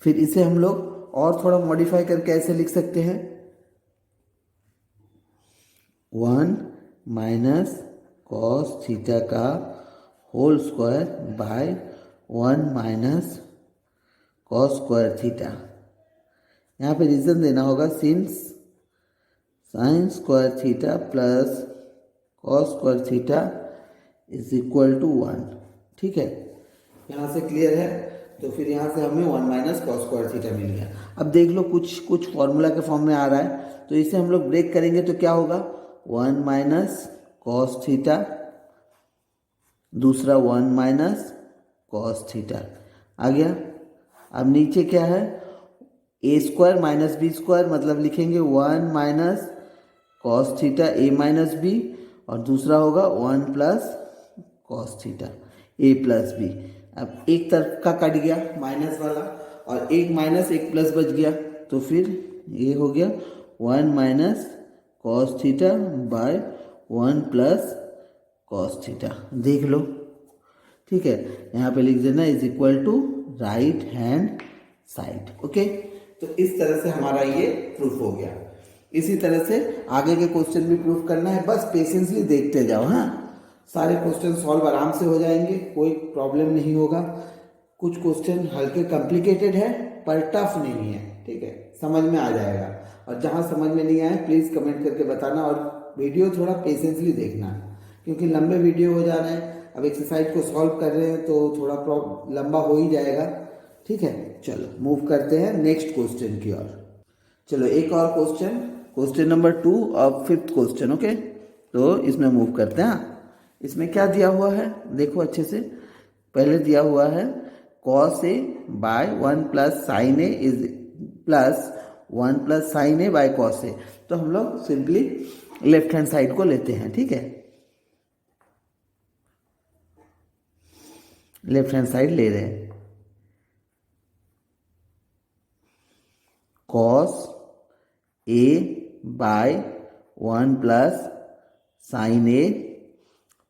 फिर इसे हम लोग और थोड़ा मॉडिफाई करके ऐसे लिख सकते हैं 1 - कॉस थीटा का whole square by 1 - cos square theta. यहाँ पे रीज़न देना होगा, since sine square theta plus cos square theta is equal to 1, ठीक है। यहाँ से क्लियर है। तो फिर यहाँ से हमें 1 - कॉस स्क्वायर थीटा मिल गया। अब देख लो कुछ फॉर्मूला के फॉर्म में आ रहा है, तो इसे हम लोग ब्रेक करेंगे तो क्या होगा 1 - कॉस थीटा, दूसरा 1 - कॉस थीटा। आ गया। अब नीचे क्या है, ए स्क्वायर माइनस बी स्क्वायर, मतलब लिखेंगे 1 माइनस कॉस थीटा ए माइनस बी, और दूसरा होगा 1 प्लस कॉस थीटा ए प्लस बी। अब एक तरफ का कट गया माइनस वाला, और एक माइनस एक प्लस बच गया, तो फिर ये हो गया 1 minus cos theta by 1 plus cos theta. देख लो, ठीक है, यहाँ पे लिख देना is equal to right hand side. Okay, तो इस तरह से हमारा ये प्रूफ हो गया। इसी तरह से आगे के क्वेश्चन भी प्रूफ करना है, बस पेशेंसली देखते जाओ। हाँ, सारे क्वेश्चन सॉल्व आराम से हो जाएंगे, कोई प्रॉब्लम नहीं होगा। कुछ क्वेश्चन हल्के कॉम्प्लिकेटेड है पर टफ नहीं है, ठीक है, समझ में आ जाएगा। और जहाँ समझ में नहीं आए प्लीज़ कमेंट करके बताना, और वीडियो थोड़ा पेशेंसली देखना, क्योंकि लंबे वीडियो हो जा रहे हैं। अब एक्सरसाइज को सॉल्व कर रहे हैं तो थोड़ा लंबा हो ही जाएगा, ठीक है। चलो मूव करते हैं नेक्स्ट क्वेश्चन की ओर। चलो एक और क्वेश्चन, क्वेश्चन नंबर 2 और 5th क्वेश्चन। ओके, तो इसमें मूव करते हैं। इसमें क्या दिया हुआ है देखो अच्छे से। पहले दिया हुआ है cos A by 1 plus sine A is plus 1 plus sine A by cos A. तो हम लोग सिंपली लेफ्ट हैंड साइड को लेते हैं, ठीक है, लेफ्ट हैंड साइड ले रहे हैं। cos A by 1 plus sine A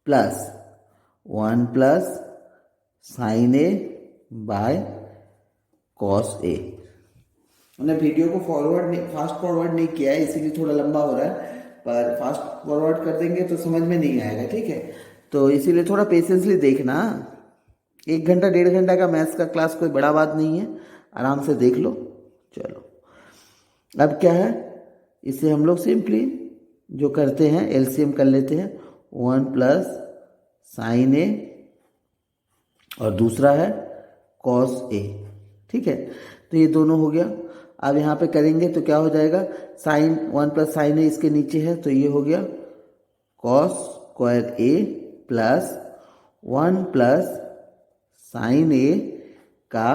plus 1 plus sine A by cos A. मैंने वीडियो को फास्ट फॉरवर्ड नहीं किया है, इसीलिए थोड़ा लंबा हो रहा है, पर फास्ट फॉरवर्ड कर देंगे तो समझ में नहीं आएगा, ठीक है। तो इसीलिए थोड़ा पेशेंसली देखना। 1 घंटा 1.5 घंटा का मैथ्स का क्लास कोई बड़ा बात नहीं है, आराम से देख लो। चलो अब क्या है, इसे हम लोग सिंपली जो करते हैं एलसीएम कर लेते हैं। 1 प्लस साइन ए और दूसरा है कॉस ए, ठीक है। तो ये दोनों हो गया। अब यहाँ पे करेंगे तो क्या हो जाएगा, साइन 1 प्लस साइन ए इसके नीचे है, तो ये हो गया cos square A plus 1 plus sine a का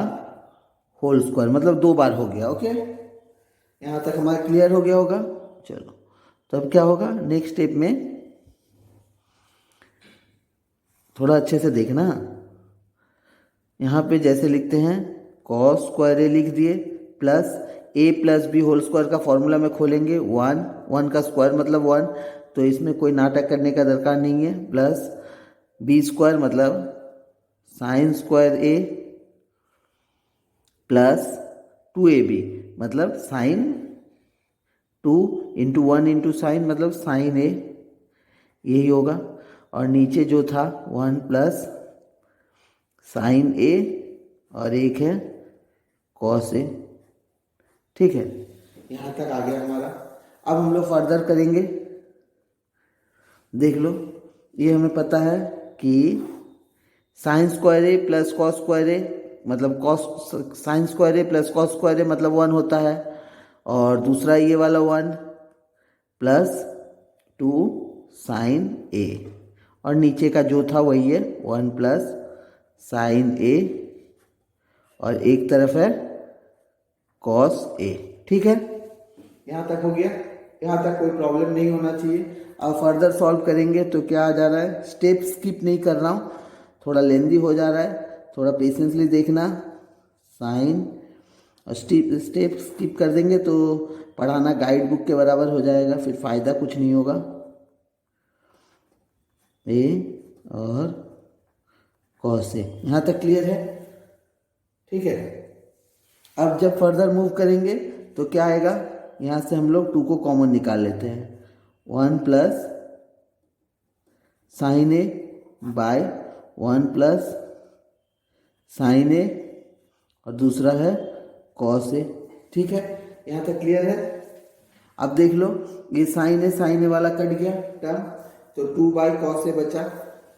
होल स्क्वायर, मतलब 2 बार हो गया। ओके, यहाँ तक हमारा क्लियर हो गया होगा। चलो तो अब क्या होगा नेक्स्ट स्टेप में, थोड़ा अच्छे से देखना। यहाँ पे जैसे लिखते हैं कॉस स्क्वायर ए लिख दिए, प्लस ए प्लस बी होल स्क्वायर का फॉर्मूला में खोलेंगे 1 का स्क्वायर मतलब 1, तो इसमें कोई नाटक करने का दरकार नहीं है। प्लस बी स्क्वायर मतलब साइन स्क्वायर ए प्लस 2ab मतलब साइन 2 इंटू 1 इंटू साइन मतलब साइन ए, यही होगा। और नीचे जो था 1 प्लस साइन ए और एक है कॉस ए, ठीक है। यहाँ तक आ गया हमारा। अब हम लोग फर्दर करेंगे। देख लो, ये हमें पता है कि sign square A plus cos square a मतलब cos sine square A plus cos square a मतलब 1 होता है, और दूसरा ये वाला 1 प्लस 2 साइन ए, और नीचे का जो था वही है 1 प्लस साइन ए, और एक तरफ है कॉस ए, ठीक है। यहाँ तक हो गया, यहाँ तक कोई प्रॉब्लम नहीं होना चाहिए। अब फर्दर सॉल्व करेंगे तो क्या आ जा रहा है, स्टेप स्किप नहीं कर रहा हूँ, थोड़ा लेंदी हो जा रहा है, थोड़ा पेशेंसली देखना। साइन और स्टेप स्किप कर देंगे तो पढ़ाना गाइड बुक के बराबर हो जाएगा, फिर फ़ायदा कुछ नहीं होगा। ए और कॉस ए, यहाँ तक क्लियर है, ठीक है। अब जब फर्दर मूव करेंगे तो क्या आएगा, यहाँ से हम लोग 2 को कॉमन निकाल लेते हैं। 1 plus sine A by 1 plus sine a, और दूसरा है कॉस ए, ठीक है। यहाँ तक क्लियर है। अब देख लो, ये साइन ए वाला कट गया टर्म, तो 2 बाई कॉस ए बचा,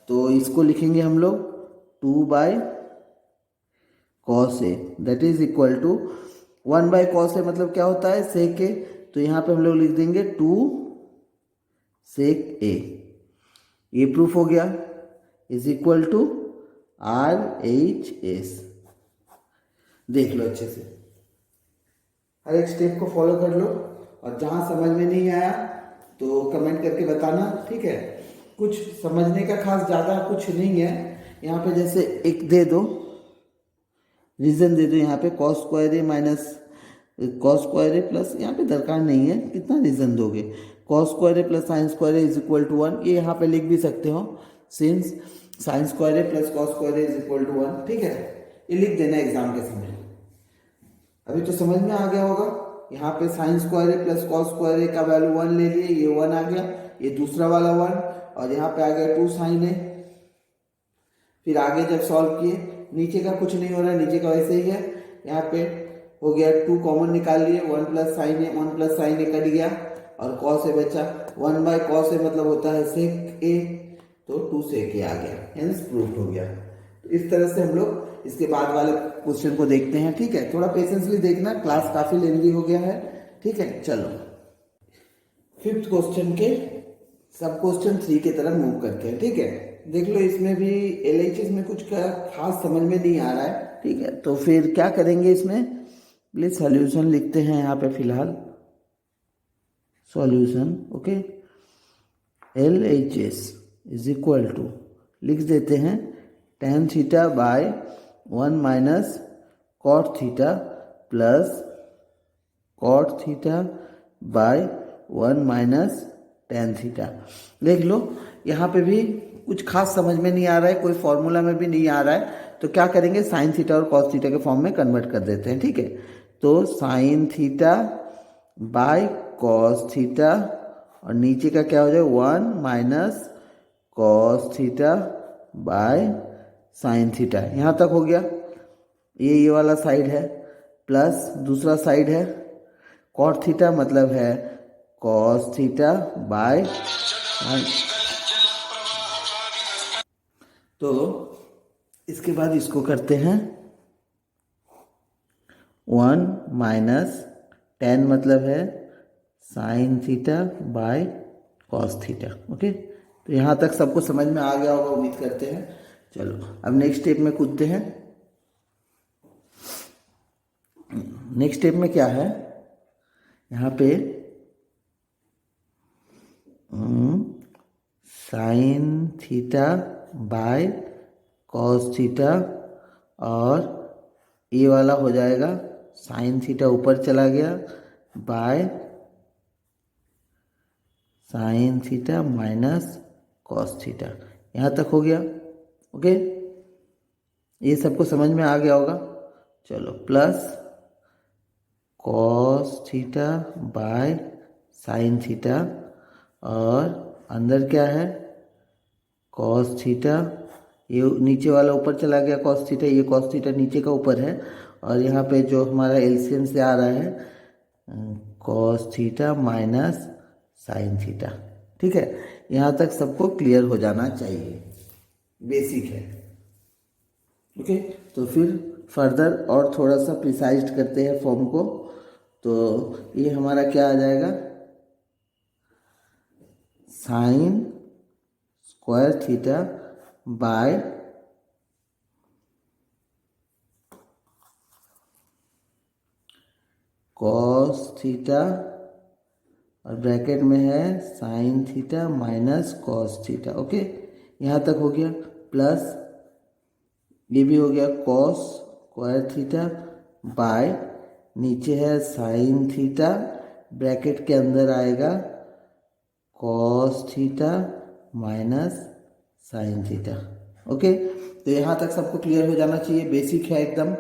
तो इसको लिखेंगे हम लोग 2 by cos A, that is equal to 1 by cos A मतलब क्या होता है, सेक ए, तो यहाँ पे हम लोग लिख देंगे 2 सेक ए। ये प्रूफ हो गया, इज इक्वल टू RHS, देख लो अच्छे से, हर एक स्टेप को फॉलो कर लो, और जहाँ समझ में नहीं आया तो कमेंट करके बताना, ठीक है। कुछ समझने का खास ज़्यादा कुछ नहीं है यहाँ पे, जैसे एक दे दो रीज़न दे दो यहाँ पे, कॉस स्क्वायर ए माइनस कॉस स्क्वायर ए प्लस, यहाँ पे दरकार नहीं है कितना रीज़न दोगे, cos square A plus sine square A is equal to 1, ये यहाँ पे लिख भी सकते हो, since sine square A plus cos square A is equal to 1, ठीक है। ये लिख देना एग्जाम के समय। अभी तो समझ में आ गया होगा, यहाँ पे साइन स्क्वायर ए प्लस कॉस स्क्वायर ए का वैल्यू 1 ले लिए, ये 1 आ गया, ये दूसरा वाला 1, और यहाँ पे आ गया 2 साइन ए। फिर आगे जब सॉल्व किए, नीचे का कुछ नहीं हो रहा है, नीचे का वैसे ही है, यहाँ पे हो गया 2 कॉमन निकाल लिए, 1 plus sine a, 1 plus sine A cut गया, और कॉस ए बचा, 1 बाय कॉस ए मतलब होता है सेक ए, तो 2 सेक ए आ गया, हेंस प्रूव्ड हो गया। तो इस तरह से हम लोग इसके बाद वाले क्वेश्चन को देखते हैं, ठीक है। थोड़ा पेशेंसली देखना, क्लास काफ़ी लेंदी हो गया है, ठीक है। चलो 5th क्वेश्चन के सब क्वेश्चन 3 की तरफ मूव करते हैं, ठीक है। देख लो, इसमें भी LHS में कुछ का खास समझ में नहीं आ रहा है, ठीक है। तो फिर क्या करेंगे, इसमें प्लीज सॉल्यूशन लिखते हैं यहाँ पे फिलहाल, solution, okay. LHS is equal to लिख देते हैं tan theta by 1 minus cot theta plus cot theta by 1 minus tan theta. देख लो, यहाँ पे भी कुछ खास समझ में नहीं आ रहा है, कोई फॉर्मूला में भी नहीं आ रहा है, तो क्या करेंगे, साइन थीटा और कॉस थीटा के फॉर्म में कन्वर्ट कर देते हैं, ठीक है। तो sign theta by cos theta, और नीचे का क्या हो जाए 1 minus cos theta by sine theta, यहाँ तक हो गया। ये वाला साइड है, प्लस दूसरा साइड है कॉट थीटा, मतलब है कॉस थीटा बाय, तो इसके बाद इसको करते हैं 1 माइनस tan मतलब है sine theta by cos theta, okay. तो यहाँ तक सबको समझ में आ गया होगा, उम्मीद करते हैं। चलो अब नेक्स्ट स्टेप में कूदते हैं। नेक्स्ट स्टेप में क्या है, यहाँ पे sign theta by cos theta, और ये वाला हो जाएगा साइन थीटा ऊपर चला गया bye sine theta minus cos theta, यहाँ तक हो गया, ओके। ये सबको समझ में आ गया होगा। चलो plus cos theta by sine theta, और अंदर क्या है कॉस थीटा, ये नीचे वाला ऊपर चला गया कॉस थीटा, ये कॉस थीटा नीचे का ऊपर है, और यहाँ पे जो हमारा एलसीएम से आ रहा है cos theta minus sine theta, ठीक है। यहाँ तक सबको क्लियर हो जाना चाहिए, बेसिक है, ओके। तो फिर फर्दर और थोड़ा सा प्रिसाइज करते हैं फॉर्म को। तो ये हमारा क्या आ जाएगा, sign square theta by cos theta, और ब्रैकेट में है sine theta minus cos theta, okay. यहाँ तक हो गया, प्लस ये भी हो गया कॉस स्क्वायर थीटा बाय, नीचे है साइन थीटा, ब्रैकेट के अंदर आएगा cos theta minus sine theta, okay. तो यहाँ तक सबको क्लियर हो जाना चाहिए, बेसिक है एकदम।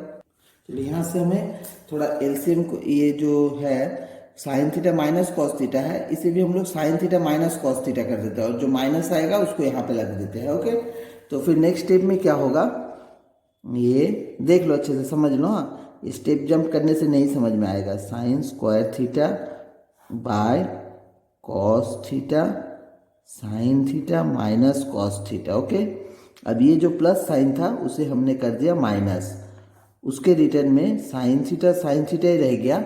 चलिए यहाँ से हमें थोड़ा एलसीएम को, ये जो है sine theta minus cos theta है, इसे भी हम लोग sign theta minus cos theta कर देते हैं, और जो माइनस आएगा उसको यहाँ पे लगा देते हैं, ओके। तो फिर नेक्स्ट स्टेप में क्या होगा, ये देख लो अच्छे से समझ लो, हाँ। स्टेप जंप करने से नहीं समझ में आएगा, sign square theta by cos theta sine theta minus cos theta, okay. अब ये जो प्लस साइन था उसे हमने कर दिया माइनस, उसके रिटर्न में साइन थीटा ही रह गया,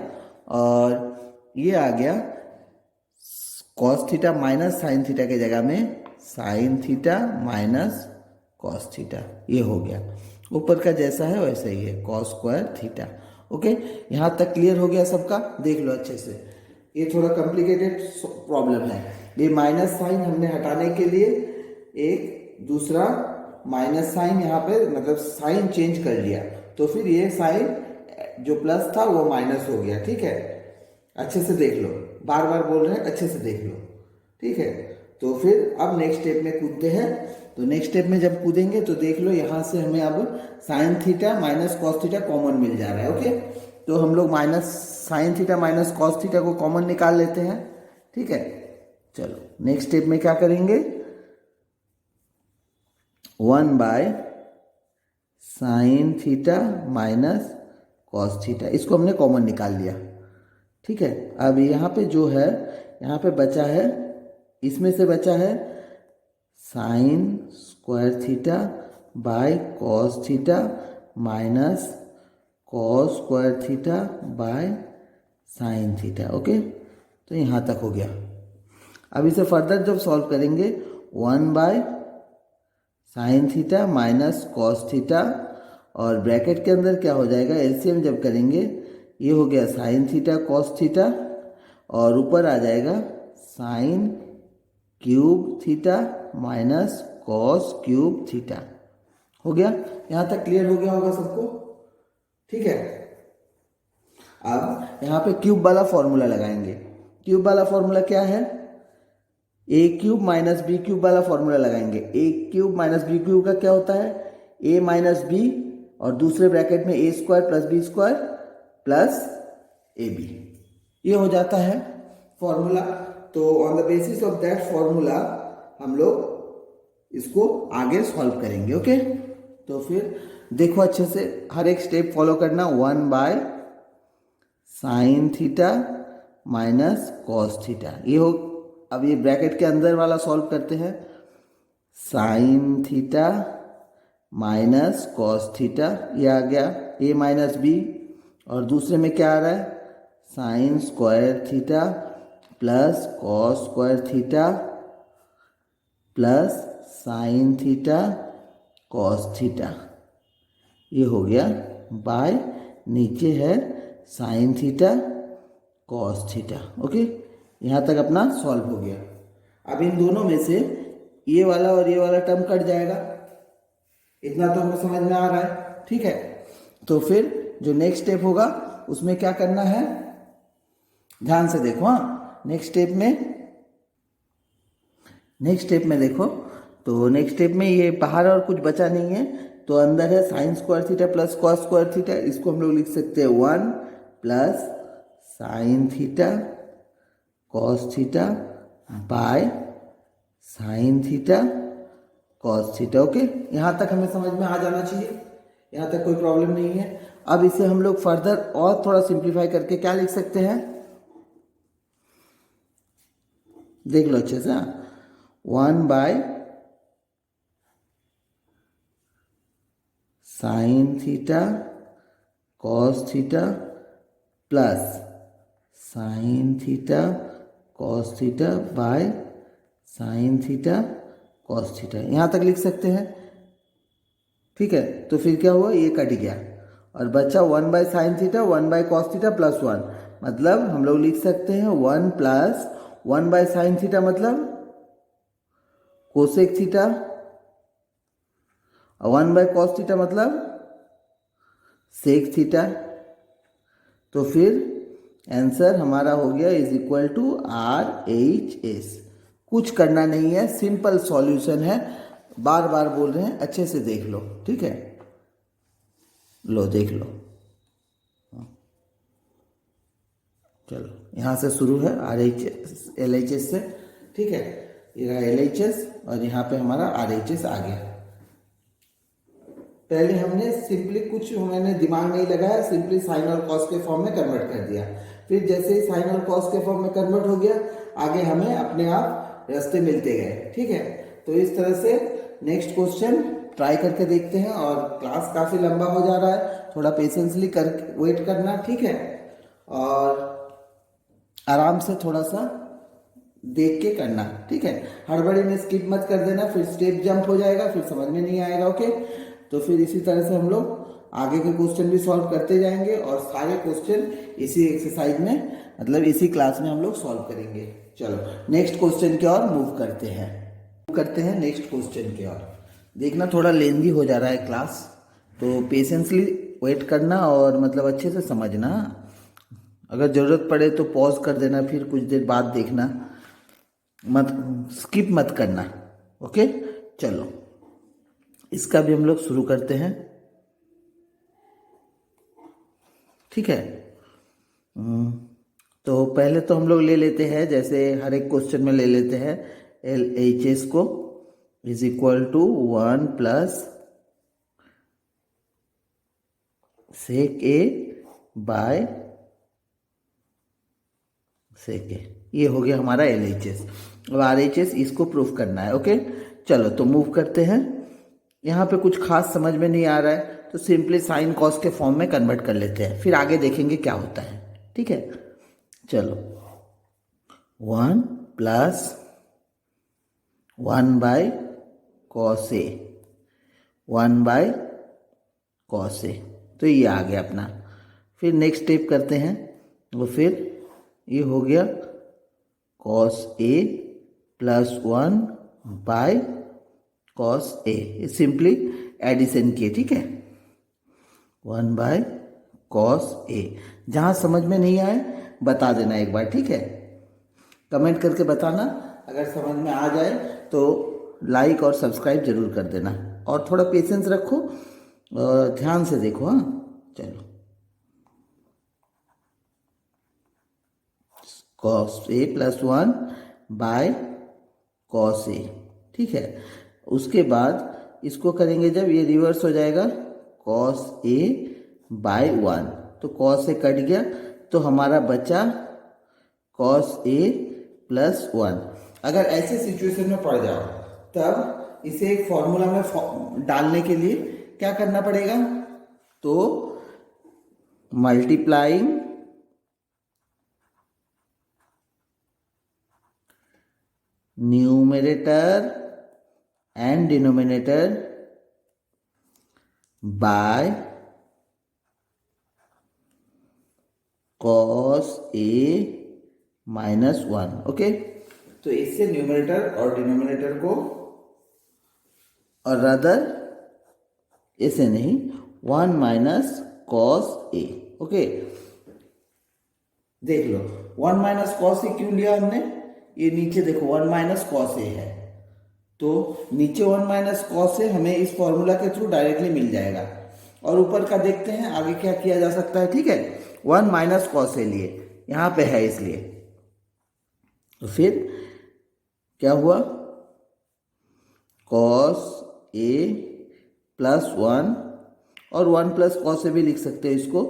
और ये आ गया cos theta minus sine theta के जगह में sign theta minus cos theta, ये हो गया, ऊपर का जैसा है वैसा ही है, कॉस स्क्वायर थीटा। ओके, यहाँ तक क्लियर हो गया सबका? देख लो अच्छे से, ये थोड़ा कॉम्प्लिकेटेड प्रॉब्लम है। ये माइनस साइन हमने हटाने के लिए एक दूसरा माइनस साइन यहाँ पे मतलब साइन चेंज कर लिया, तो फिर ये साइन जो प्लस था वो माइनस हो गया। ठीक है, अच्छे से देख लो, बार बार बोल रहे हैं, अच्छे से देख लो। ठीक है, तो फिर अब नेक्स्ट स्टेप में कूदते हैं। तो नेक्स्ट स्टेप में जब कूदेंगे तो देख लो यहाँ से हमें अब sine theta minus cos theta common मिल जा रहा है। ओके, तो हम लोग minus sine theta minus cos theta को कॉमन निकाल लेते हैं। ठीक है, चलो नेक्स्ट स्टेप में क्या करेंगे, 1 by sine theta minus cos theta, इसको हमने कॉमन निकाल लिया। ठीक है, अब यहाँ पे जो है, यहाँ पे बचा है, इसमें से बचा है sine square theta by cos theta minus cos square theta by sine theta. Okay, तो यहाँ तक हो गया। अब इसे फर्दर जब सॉल्व करेंगे, 1 by sine theta minus cos theta, और ब्रैकेट के अंदर क्या हो जाएगा, एलसीएम जब करेंगे ये हो गया साइन थीटा कॉस थीटा, और ऊपर आ जाएगा sign cube theta minus cos cube theta. हो गया, यहाँ तक क्लियर हो गया होगा सबको? ठीक है, अब यहाँ पे क्यूब वाला फॉर्मूला लगाएंगे। क्यूब वाला फॉर्मूला क्या है, ए क्यूब माइनस बी क्यूब वाला फॉर्मूला लगाएंगे। ए क्यूब माइनस बी क्यूब का क्या होता है, ए माइनस बी, और दूसरे ब्रैकेट में A square plus B square plus A B, ये हो जाता है फॉर्मूला। तो on the basis of that formula हम लोग इसको आगे सॉल्व करेंगे। ओके, तो फिर देखो अच्छे से, हर एक स्टेप फॉलो करना। 1 by sine theta minus cos theta, ये हो। अब ये ब्रैकेट के अंदर वाला सॉल्व करते हैं, sign theta minus cos theta, ये आ गया ए माइनस बी, और दूसरे में क्या आ रहा है, sine square theta plus cos square theta plus sine theta cos theta, ये हो गया बाय, नीचे है sine theta cos theta. Okay, यहाँ तक अपना सॉल्व हो गया। अब इन दोनों में से ये वाला और ये वाला टर्म कट जाएगा, इतना तो हमें समझ में आ रहा है। ठीक है, तो फिर जो नेक्स्ट स्टेप होगा उसमें क्या करना है, ध्यान से देखो। हाँ, नेक्स्ट स्टेप में देखो, तो नेक्स्ट स्टेप में ये बाहर और कुछ बचा नहीं है, तो अंदर है sine square theta plus cos square theta, इसको हम लोग लिख सकते हैं 1 plus sine theta cos theta by sine theta cos theta. Okay, यहाँ तक हमें समझ में आ जाना चाहिए, यहाँ तक कोई प्रॉब्लम नहीं है। अब इसे हम लोग फर्दर और थोड़ा सिंप्लीफाई करके क्या लिख सकते हैं, देख लो अच्छे से। 1 by sine theta cos theta plus sine theta cos theta by sine theta cos theta, यहाँ तक लिख सकते हैं। ठीक है, तो फिर क्या हुआ, ये कट गया और बचा 1 by sine theta 1 by cos theta plus 1, मतलब हम लोग लिख सकते हैं 1 प्लस 1 बाय साइन थीटा मतलब कोसेक थीटा, और 1 बाय कॉस थीटा मतलब सेक थीटा। तो फिर आंसर हमारा हो गया इज इक्वल टू RHS। कुछ करना नहीं है, सिंपल सॉल्यूशन है, बार बार बोल रहे हैं, अच्छे से देख लो। ठीक है, लो देख लो, चलो यहाँ से शुरू है RHS LHS से। ठीक है, ये रहा LHS और यहाँ पे हमारा RHS आ गया। पहले हमने सिंपली कुछ मैंने दिमाग नहीं लगाया, सिंपली साइन और कॉस के फॉर्म में कन्वर्ट कर दिया। फिर जैसे ही साइन और कॉस के फॉर्म में कन्वर्ट हो गया, आगे हमें अपने आप रास्ते मिलते गए। ठीक है, तो इस तरह से नेक्स्ट क्वेश्चन ट्राई करके देखते हैं, और क्लास काफ़ी लंबा हो जा रहा है, थोड़ा पेशेंसली कर वेट करना। ठीक है, और आराम से थोड़ा सा देख के करना। ठीक है, हड़बड़ी में स्किप मत कर देना, फिर स्टेप जंप हो जाएगा, फिर समझ में नहीं आएगा। ओके, तो फिर इसी तरह से हम लोग आगे के क्वेश्चन भी सॉल्व करते जाएंगे और सारे क्वेश्चन इसी एक्सरसाइज में मतलब इसी क्लास में हम लोग सॉल्व करेंगे। चलो नेक्स्ट क्वेश्चन की ओर मूव करते हैं नेक्स्ट क्वेश्चन की ओर। देखना थोड़ा लेंदी हो जा रहा है क्लास, तो पेशेंसली वेट करना और मतलब अच्छे से समझना। अगर ज़रूरत पड़े तो पॉज कर देना, फिर कुछ देर बाद देखना, मत स्किप मत करना। ओके चलो इसका भी हम लोग शुरू करते हैं। ठीक है, तो पहले तो हम लोग ले लेते हैं, जैसे हर एक क्वेश्चन में ले लेते हैं LHS को is equal to 1 plus sec A by sec A. ये हो गया हमारा LHS। अब RHS इसको प्रूफ करना है। ओके चलो तो मूव करते हैं। यहाँ पे कुछ खास समझ में नहीं आ रहा है तो सिंपली साइन कॉस के फॉर्म में कन्वर्ट कर लेते हैं, फिर आगे देखेंगे क्या होता है। ठीक है चलो 1 plus 1 by cos A, 1 by cos A, तो ये आ गया अपना। फिर नेक्स्ट स्टेप करते हैं, वो फिर ये हो गया cos A plus 1 by cos A, simply addition किए। ठीक है 1 बाय कॉस ए। जहाँ समझ में नहीं आए बता देना एक बार, ठीक है, कमेंट करके बताना। अगर समझ में आ जाए तो लाइक और सब्सक्राइब जरूर कर देना और थोड़ा पेशेंस रखो और ध्यान से देखो। हाँ चलो cos A plus 1 by cos ए। ठीक है उसके बाद इसको करेंगे जब ये रिवर्स हो जाएगा कॉस ए बाय 1, तो कॉस ए कट गया तो हमारा बचा कॉस ए प्लस 1। अगर ऐसे सिचुएशन में पड़ जाओ तब इसे एक फॉर्मूला में डालने के लिए क्या करना पड़ेगा, तो multiplying numerator and denominator bye cos a minus 1। Okay तो इससे न्यूमरेटर और डिनोमिनेटर को, और रदर ऐसे नहीं, 1 माइनस कॉस ए। ओके देख लो 1 माइनस कॉस ए क्यों लिया हमने, ये नीचे देखो 1 माइनस कॉस ए है, तो नीचे 1 माइनस कॉस ए हमें इस फॉर्मूला के थ्रू डायरेक्टली मिल जाएगा। और ऊपर का देखते हैं आगे क्या किया जा सकता है। ठीक है 1 माइनस कॉस ए लिए यहाँ पे है इसलिए, तो फिर क्या हुआ कॉस ए प्लस 1, और 1 प्लस कॉस ए भी लिख सकते हैं इसको,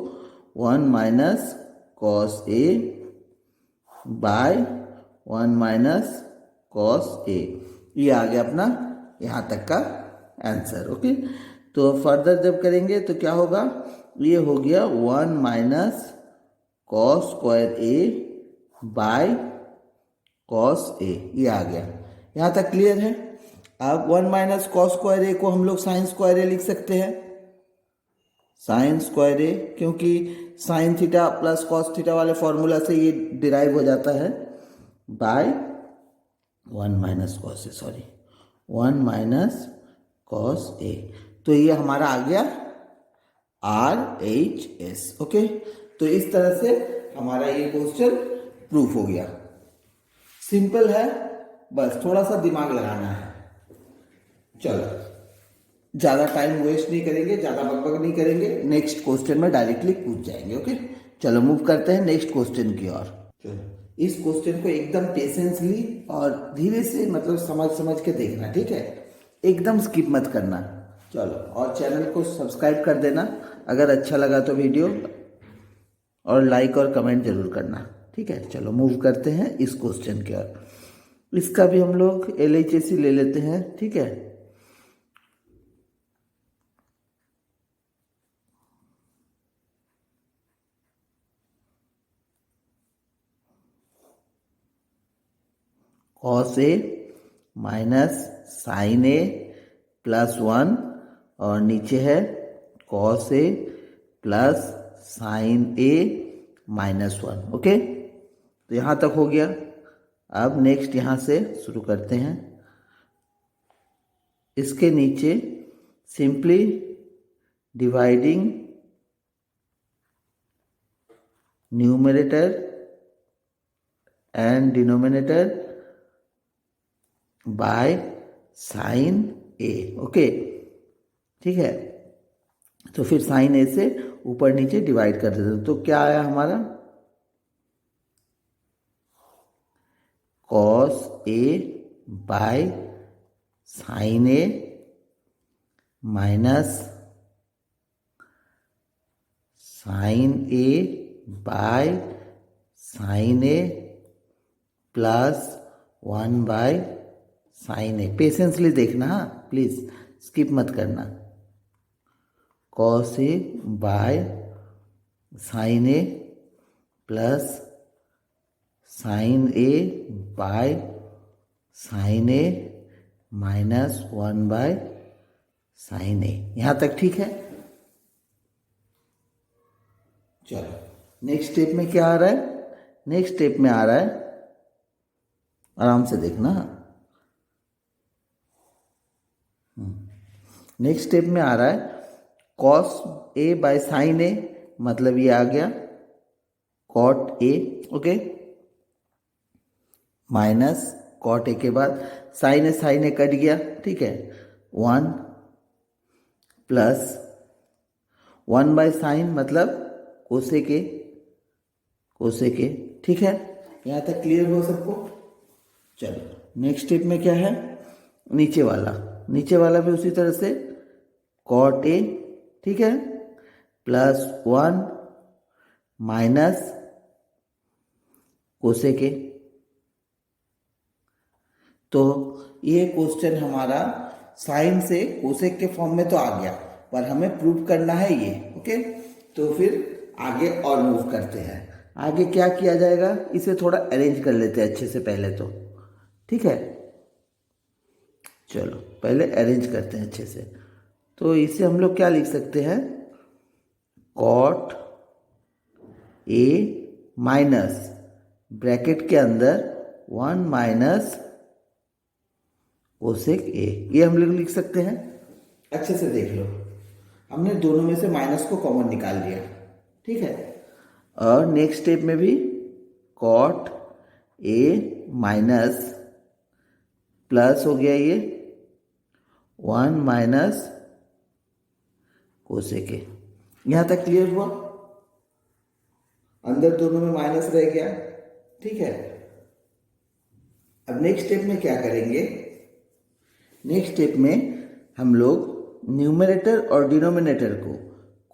1 minus cos A by 1 minus cos ए। ये आ गया अपना यहाँ तक का आंसर। ओके तो फर्दर जब करेंगे तो क्या होगा, ये हो गया 1 minus cos square A by cos ए, ये आ गया। यहाँ तक क्लियर है। अब 1 माइनस कॉस स्क्वायर ए को हम लोग साइन स्क्वायर ए लिख सकते हैं, साइन स्क्वायर ए, क्योंकि sign theta plus cos theta वाले फॉर्मूला से ये डिराइव हो जाता है, bye 1 minus cos A, sorry 1 minus cos A. तो ये हमारा आ गया RHS। ओके तो इस तरह से हमारा ये क्वेश्चन प्रूफ हो गया। सिंपल है, बस थोड़ा सा दिमाग लगाना है। चलो ज़्यादा टाइम वेस्ट नहीं करेंगे, ज़्यादा बकबक नहीं करेंगे, नेक्स्ट क्वेश्चन में डायरेक्टली पूछ जाएंगे। ओके चलो मूव करते हैं नेक्स्ट क्वेश्चन की ओर। चलो इस क्वेश्चन को एकदम पेशेंसली और धीरे से मतलब समझ समझ के देखना, ठीक है, एकदम स्किप मत करना। चलो और चैनल को सब्सक्राइब कर देना अगर अच्छा लगा तो वीडियो, और लाइक और कमेंट जरूर करना। ठीक है चलो मूव करते हैं इस क्वेश्चन की ओर। इसका भी हम लोग LHS ले लेते हैं। ठीक है cos a minus sine A plus 1 और नीचे है cos A plus sine a -1। Okay, तो यहाँ तक हो गया। अब नेक्स्ट यहाँ से शुरू करते हैं। इसके नीचे simply dividing numerator and denominator bye sine A. Okay, ठीक है। तो फिर साइन ए से ऊपर नीचे डिवाइड कर देते हैं। तो क्या आया हमारा, cos A by sine a minus sine A by sine A plus 1 by sine a. Patiently देखना, हाँ प्लीज स्किप मत करना। Cos A by sine A plus sine A by sine a -1 by sine a. यहाँ तक ठीक है। चलो next step में क्या आ रहा है, नेक्स्ट स्टेप में आ रहा है, आराम से देखना। नेक्स्ट स्टेप में आ रहा है cos A by sine A, मतलब ये आ गया cot A. Okay, minus cot A के बाद साइन ए कट गया, ठीक है, 1 प्लस 1 बाय साइन मतलब कोसेक ए, कोसेक ए। ठीक है, यहाँ तक क्लियर हो सबको। चलो नेक्स्ट स्टेप में क्या है, नीचे वाला, नीचे वाला भी उसी तरह से कॉट ए, ठीक है, प्लस 1 माइनस कोसेक ए। तो ये क्वेश्चन हमारा साइन से कोसेक के फॉर्म में तो आ गया, पर हमें प्रूव करना है ये। ओके, तो फिर आगे और मूव करते हैं। आगे क्या किया जाएगा, इसे थोड़ा अरेंज कर लेते हैं अच्छे से पहले तो, ठीक है। चलो पहले अरेंज करते हैं अच्छे से। तो इसे हम लोग क्या लिख सकते हैं, कॉट ए माइनस ब्रैकेट के अंदर 1 माइनस कोसेक ए, ये हम लोग लिख सकते हैं। अच्छे से देख लो, हमने दोनों में से माइनस को कॉमन निकाल लिया, ठीक है। और नेक्स्ट स्टेप में भी कॉट ए माइनस प्लस हो गया ये 1 माइनस कोसेक ए। यहां तक क्लियर हुआ, अंदर दोनों में माइनस रह गया, ठीक है। अब नेक्स्ट स्टेप में क्या करेंगे, नेक्स्ट स्टेप में हम लोग न्यूमरेटर और डिनोमिनेटर को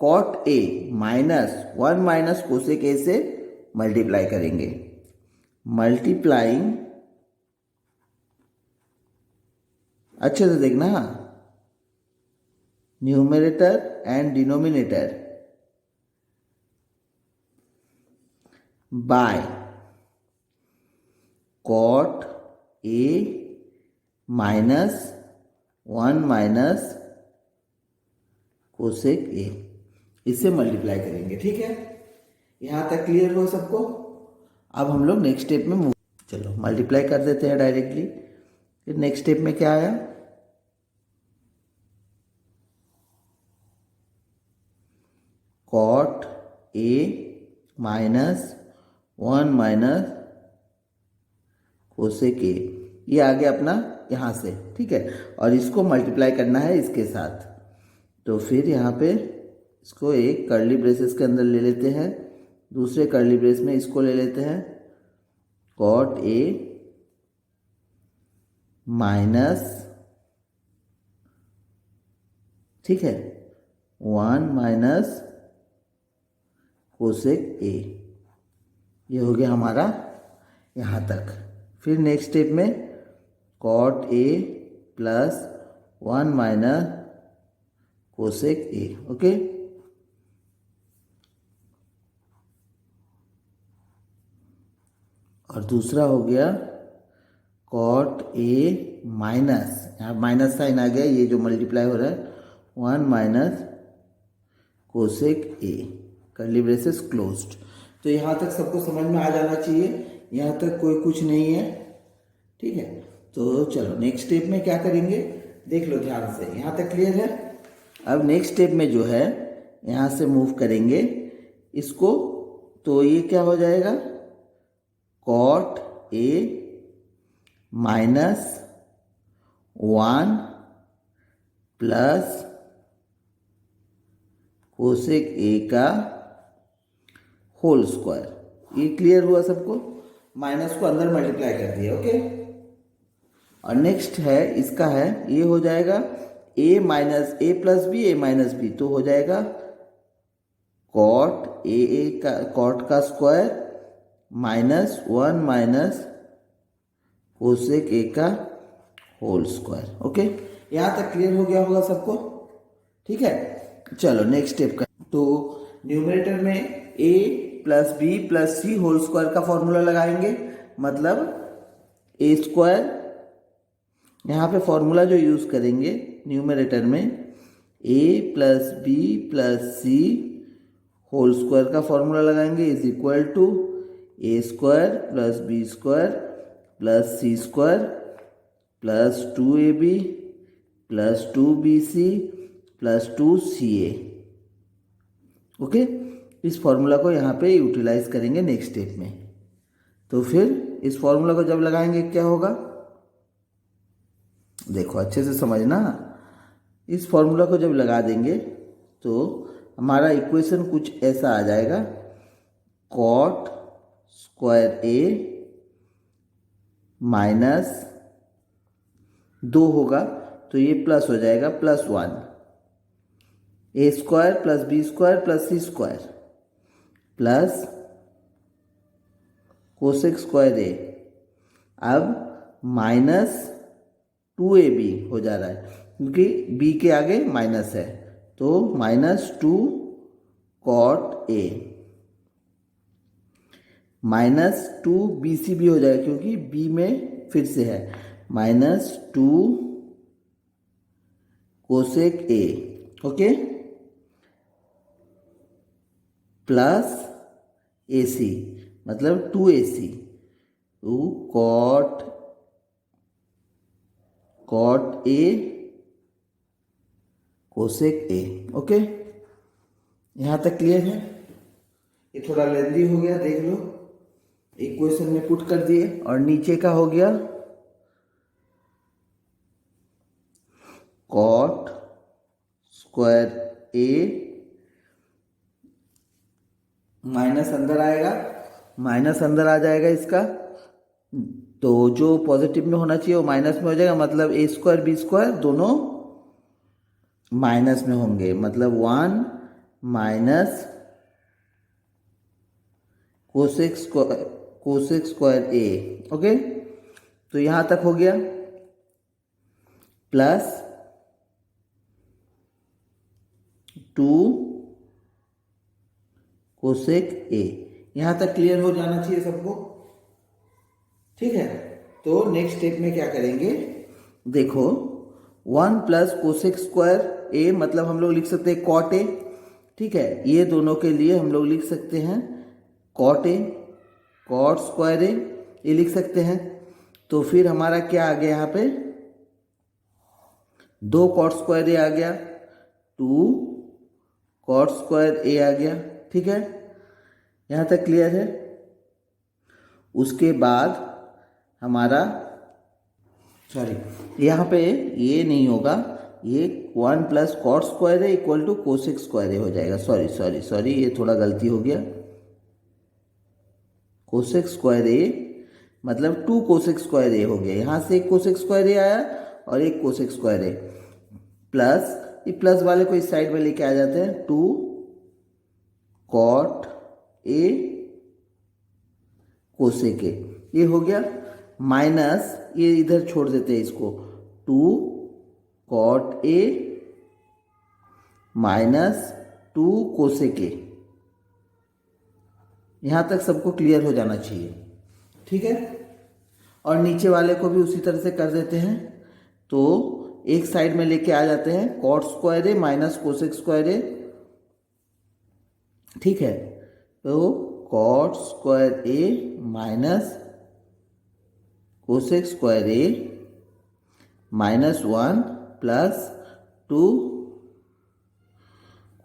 cot A -1 minus cosec A से मल्टीप्लाई करेंगे। मल्टीप्लाइंग, अच्छे से देखना, numerator and denominator by cot A -1 minus cosec A, इससे मल्टीप्लाई करेंगे, ठीक है। यहां तक क्लियर हो सबको। अब हम लोग नेक्स्ट स्टेप में मूव, चलो मल्टीप्लाई कर देते हैं डायरेक्टली। फिर नेक्स्ट स्टेप में क्या आया, cot A -1 minus cosec A, ये आ गया अपना यहाँ से, ठीक है। और इसको मल्टीप्लाई करना है इसके साथ, तो फिर यहाँ पे इसको एक कर्ली ब्रेसेस के अंदर ले लेते हैं, दूसरे कर्ली ब्रेस में इसको ले लेते हैं कॉट ए माइनस, ठीक है, 1 माइनस कोसेक ए। ये हो गया हमारा यहाँ तक। फिर नेक्स्ट स्टेप में cot A plus 1 minus cosec A. Okay, और दूसरा हो गया कॉट ए माइनस, यहाँ माइनस साइन आ गया, ये जो मल्टीप्लाई हो रहा है 1 minus cosec A, curly braces closed. तो यहाँ तक सबको समझ में आ जाना चाहिए, यहाँ तक कोई कुछ नहीं है, ठीक है। तो चलो नेक्स्ट स्टेप में क्या करेंगे देख लो ध्यान से, यहाँ तक क्लियर है। अब नेक्स्ट स्टेप में जो है यहाँ से मूव करेंगे इसको, तो ये क्या हो जाएगा, cot A minus 1 plus cosec A का होल स्क्वायर। ये क्लियर हुआ सबको, माइनस को अंदर मल्टीप्लाई कर दिया, ओके। और नेक्स्ट है इसका है, ये हो जाएगा a minus A plus B, A minus B, तो हो जाएगा कॉट ए का, कॉट का square minus 1 minus cosec A का होल स्क्वायर, ओके। यहाँ तक क्लियर हो गया होगा सबको, ठीक है। चलो नेक्स्ट स्टेप का, तो न्यूमरेटर में a plus B plus C whole square का फॉर्मूला लगाएंगे, मतलब ए स्क्वायर, यहाँ पे फॉर्मूला जो यूज करेंगे न्यूमरेटर में a plus B plus C whole square का फॉर्मूला लगाएंगे is equal to A square plus B square plus C square plus 2ab plus 2bc plus 2ca, okay. इस फॉर्मूला को यहाँ पे यूटिलाइज करेंगे नेक्स्ट स्टेप में। तो फिर इस फॉर्मूला को जब लगाएंगे क्या होगा, देखो अच्छे से समझना, इस फॉर्मूला को जब लगा देंगे तो हमारा इक्वेशन कुछ ऐसा आ जाएगा, कॉट स्क्वायर ए माइनस 2 होगा तो ये प्लस हो जाएगा plus 1, a square plus B square plus C square plus cosec square a, अब माइनस 2ab हो जा रहा है क्योंकि b के आगे माइनस है, तो minus 2 cot A minus 2bc भी हो जाएगा क्योंकि b में फिर से है, minus 2 cosec A, okay, plus ac मतलब 2ac, तो cot A cosec A, okay. यहाँ तक क्लियर है। ये थोड़ा लेंदी हो गया, देख लो, इक्वेशन में पुट कर दिए, और नीचे का हो गया कॉट स्क्वायर ए, माइनस अंदर आएगा, माइनस अंदर आ जाएगा इसका, तो जो पॉजिटिव में होना चाहिए वो माइनस में हो जाएगा, मतलब ए स्क्वायर बी स्क्वायर दोनों माइनस में होंगे, मतलब 1 माइनस कोसेक स्क्वायर ए, ओके। तो यहां तक हो गया, प्लस 2 कोसेक ए, यहां तक क्लियर हो जाना चाहिए सबको, ठीक है। तो नेक्स्ट स्टेप में क्या करेंगे, देखो 1 प्लस कोसेक स्क्वायर ए, मतलब हम लोग लिख सकते हैं कॉट ए, ठीक है। ये दोनों के लिए हम लोग लिख सकते हैं कॉट ए, कॉट स्क्वायर ए, ये लिख सकते हैं। तो फिर हमारा क्या आ गया यहाँ पे, 2 कॉट स्क्वायर ए आ गया, 2 कॉट स्क्वायर ए आ गया, ठीक है। यहाँ तक क्लियर है। उसके बाद हमारा, सॉरी यहाँ पे ये नहीं होगा, ये 1 plus cot square a equal to cosec square ए हो जाएगा, सॉरी ये थोड़ा गलती हो गया, कोसेक स्क्वायर ए मतलब 2 कोसेक स्क्वायर ए हो गया, यहाँ से एक कोसेक स्क्वायर ए आया और एक कोसेक स्क्वायर ए, प्लस ये प्लस वाले को इस साइड में लेके आ जाते हैं, 2 कॉट ए कोसेक ए, ये हो गया, माइनस ये इधर छोड़ देते हैं इसको, 2 cot A minus 2 cosec A, यहाँ तक सबको क्लियर हो जाना चाहिए, ठीक है। और नीचे वाले को भी उसी तरह से कर देते हैं। तो एक साइड में लेके आ जाते हैं, कॉट स्क्वायर ए माइनस कोसेक स्क्वायर ए, ठीक है। तो cot square A minus cosec square A minus 1 plus 2